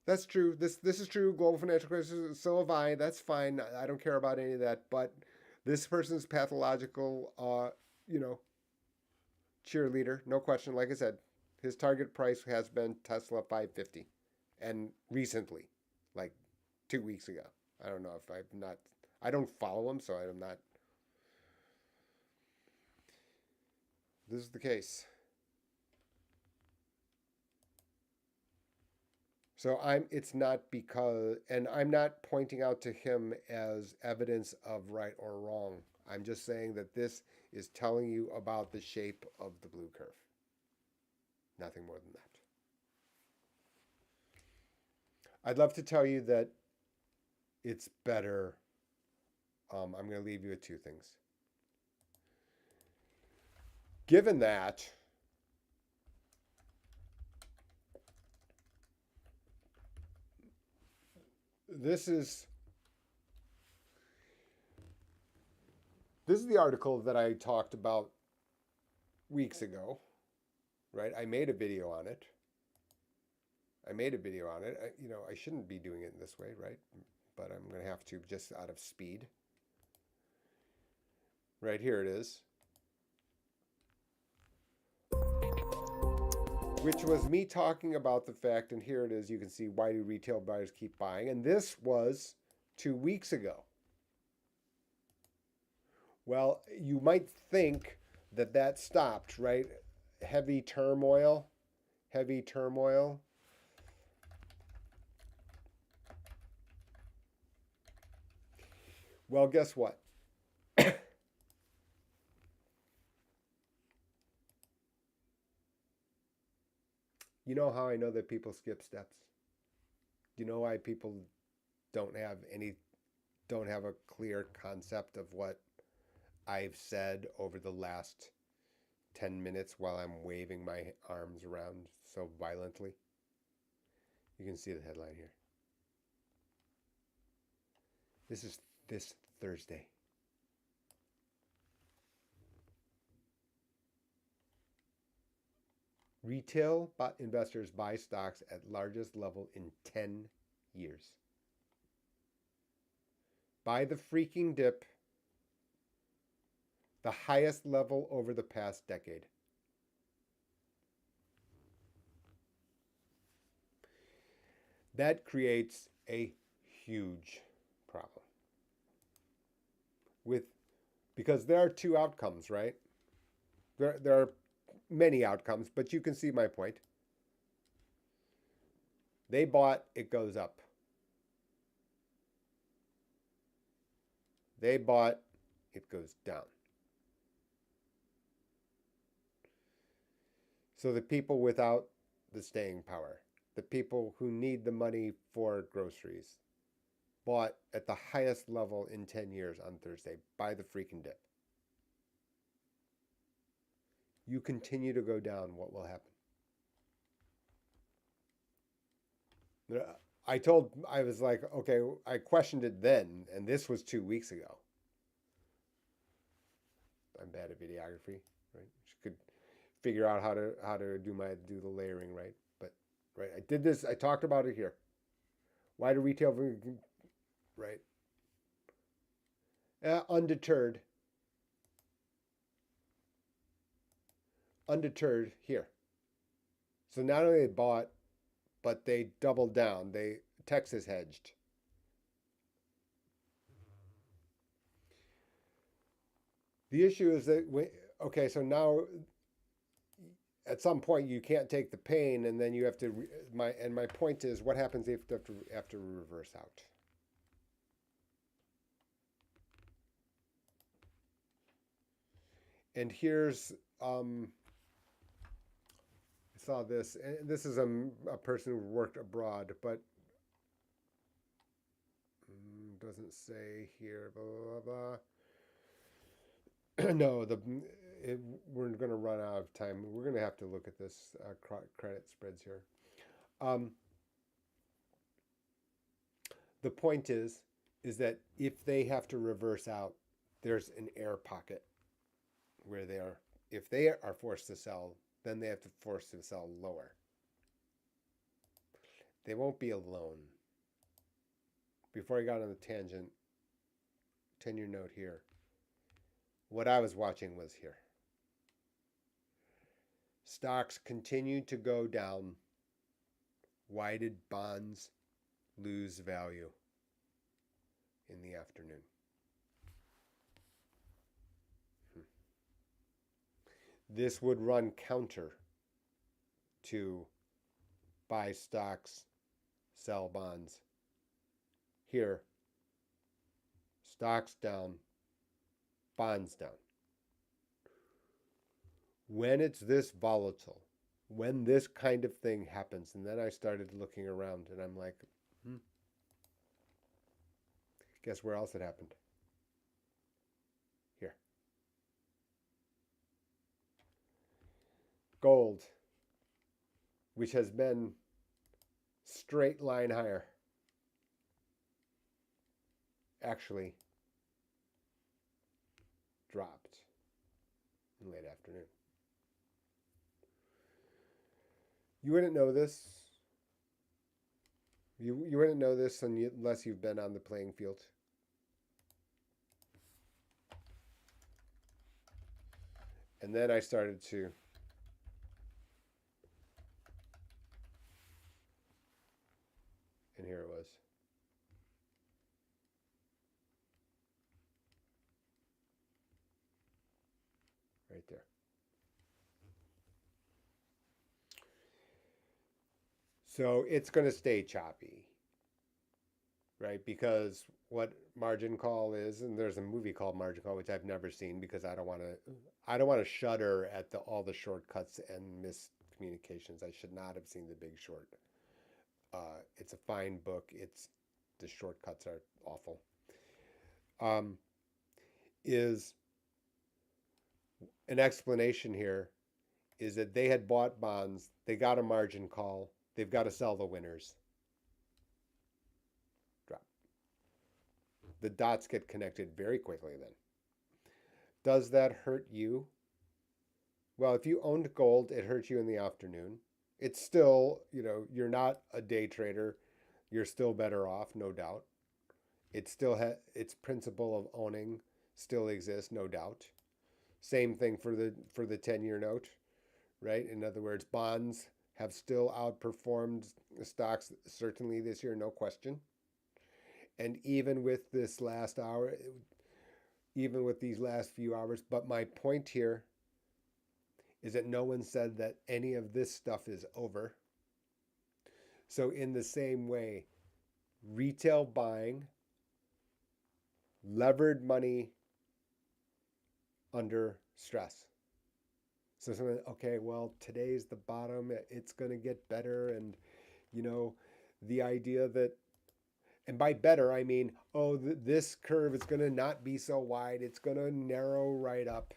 That's true. This is true. Global financial crisis. So have I. That's fine. I don't care about any of that. But this person's pathological, cheerleader, no question. Like I said, his target price has been Tesla 550, and recently, like 2 weeks ago. I don't know if I've not. I don't follow him, so I'm not. This is the case. So it's not because, and I'm not pointing out to him as evidence of right or wrong. I'm just saying that this is telling you about the shape of the blue curve. Nothing more than that. I'd love to tell you that it's better. I'm going to leave you with two things. Given that, this is the article that I talked about weeks ago, right? I made a video on it. I shouldn't be doing it in this way, right? But I'm going to have to just out of speed. Right here it is. Which was me talking about the fact, and here it is, you can see, why do retail buyers keep buying? And this was 2 weeks ago. Well, you might think that stopped, right? Heavy turmoil. Well, guess what? You know how I know that people skip steps? Do you know why people don't have a clear concept of what I've said over the last 10 minutes while I'm waving my arms around so violently? You can see the headline here. This is this Thursday. Retail investors buy stocks at largest level in 10 years. Buy the freaking dip, the highest level over the past decade. That creates a huge problem. Because there are two outcomes, right? There are many outcomes, but you can see my point. They bought, it goes up. They bought, it goes down. So the people without the staying power, the people who need the money for groceries, bought at the highest level in 10 years on Thursday. Buy the freaking dip. You continue to go down, what will happen? I was like, okay, I questioned it then, and this was 2 weeks ago. I'm bad at videography, right? Could figure out how to do the layering right, but right? I did this. I talked about it here. Why do retail, right? Undeterred, undeterred here. So not only they bought, but they doubled down. They Texas hedged. The issue is that okay, so now at some point you can't take the pain, and then you have to. My point is, what happens if you have to reverse out? And here's I saw this, and this is a person who worked abroad, but doesn't say here. Blah blah blah. No, we're going to run out of time. We're going to have to look at this credit spreads here. The point is that if they have to reverse out, there's an air pocket where they are. If they are forced to sell, then they have to force to sell lower. They won't be alone. Before I got on the tangent, 10-year note here. What I was watching was here. Stocks continued to go down. Why did bonds lose value in the afternoon? This would run counter to buy stocks, sell bonds. Here, stocks down, bonds down. When it's this volatile, when this kind of thing happens, and then I started looking around and I'm like, guess where else it happened? Here. Gold, which has been straight line higher, actually dropped in late afternoon. You wouldn't know this. You wouldn't know this unless you've been on the playing field. And then I started to and here it was. Right there. So it's going to stay choppy, right? Because what margin call is, and there's a movie called Margin Call, which I've never seen because I don't want to shudder at all the shortcuts and miscommunications. I should not have seen The Big Short. It's a fine book. The shortcuts are awful. Is an explanation here is that they had bought bonds, they got a margin call, they've got to sell the winners. Drop. The dots get connected very quickly then. Does that hurt you? Well, if you owned gold, it hurt you in the afternoon. It's still, you're not a day trader. You're still better off, no doubt. It still its principle of owning still exists, no doubt. Same thing for the 10-year note, right? In other words, bonds have still outperformed stocks certainly this year, no question. And even with this last hour, even with these last few hours, but my point here is that no one said that any of this stuff is over. So in the same way, retail buying, levered money under stress. So someone, okay, well, today's the bottom, it's going to get better. And, the idea that, and by better, I mean, this curve is going to not be so wide. It's going to narrow right up,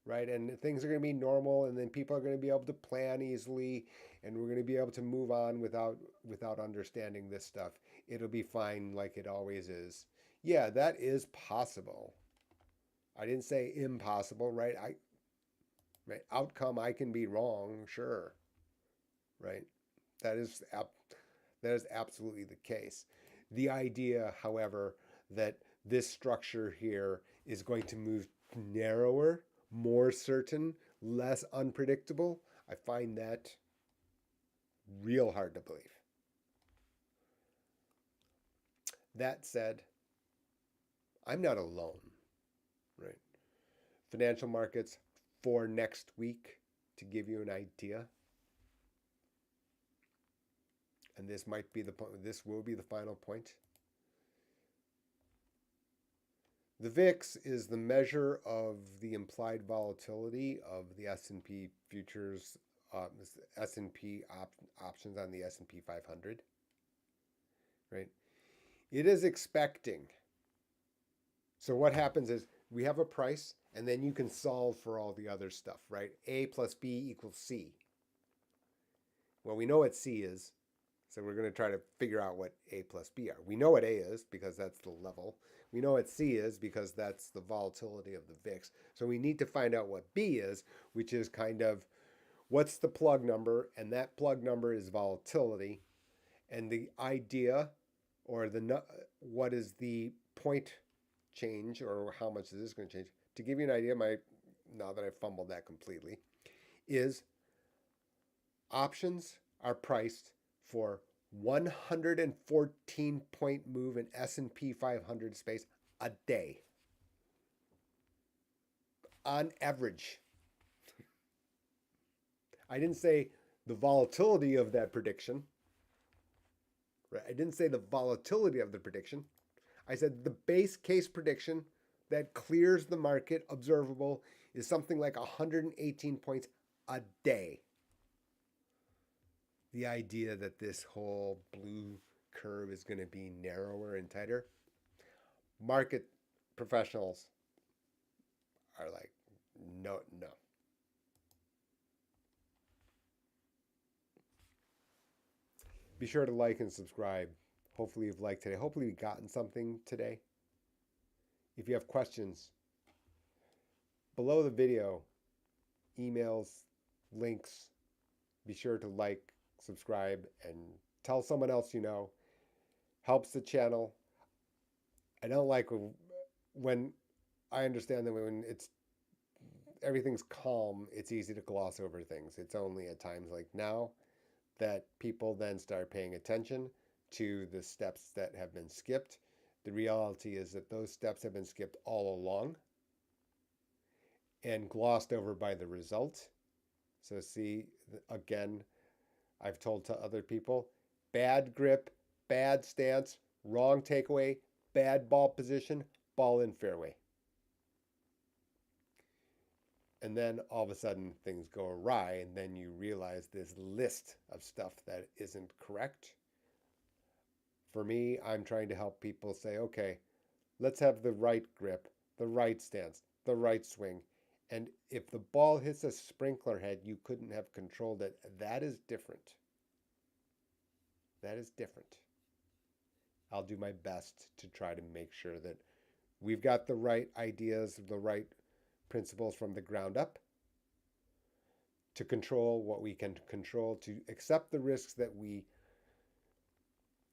right? And things are going to be normal. And then people are going to be able to plan easily. And we're going to be able to move on without understanding this stuff. It'll be fine like it always is. Yeah, that is possible. I didn't say impossible, right? Right, outcome, I can be wrong, sure, right? That is that is absolutely the case. The idea, however, that this structure here is going to move narrower, more certain, less unpredictable, I find that real hard to believe. That said, I'm not alone, right? Financial markets for next week, to give you an idea. And this might be the point, this will be the final point. The VIX is the measure of the implied volatility of the S&P futures, S&P options on the S&P 500, right? It is expecting. So what happens is we have a price, and then you can solve for all the other stuff, right? A plus B equals C. Well, we know what C is, so we're going to try to figure out what A plus B are. We know what A is because that's the level. We know what C is because that's the volatility of the VIX. So we need to find out what B is, which is kind of what's the plug number, and that plug number is volatility. And the idea, or the what is the point change, or how much is this going to change? To give you an idea, now that I fumbled that completely, is options are priced for 114 point move in S&P 500 space a day on average. I didn't say the volatility of that prediction, right? I didn't say the volatility of the prediction. I said the base case prediction that clears the market observable is something like 118 points a day. The idea that this whole blue curve is going to be narrower and tighter, market professionals are like, no, no. Be sure to like and subscribe. Hopefully you've liked today. Hopefully you've gotten something today. If you have questions, below the video, emails, links, be sure to like, subscribe, and tell someone else you know. Helps the channel. I don't like when I understand that when everything's calm, it's easy to gloss over things. It's only at times like now that people then start paying attention to the steps that have been skipped. The reality is that those steps have been skipped all along and glossed over by the result. So see, again, I've told to other people, bad grip, bad stance, wrong takeaway, bad ball position, ball in fairway. And then all of a sudden things go awry, and then you realize this list of stuff that isn't correct. For me, I'm trying to help people say, okay, let's have the right grip, the right stance, the right swing. And if the ball hits a sprinkler head, you couldn't have controlled it. That is different. That is different. I'll do my best to try to make sure that we've got the right ideas, the right principles from the ground up to control what we can control, to accept the risks that we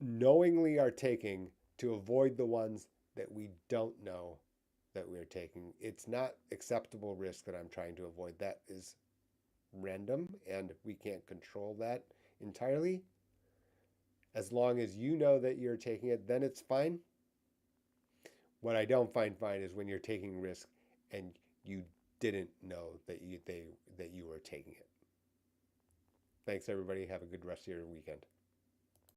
knowingly are taking, to avoid the ones that we don't know that we're taking. It's not acceptable risk that I'm trying to avoid. That is random, and we can't control that entirely. As long as you know that you're taking it, then it's fine. What I don't find fine is when you're taking risk and you didn't know that you were taking it. Thanks, everybody. Have a good rest of your weekend.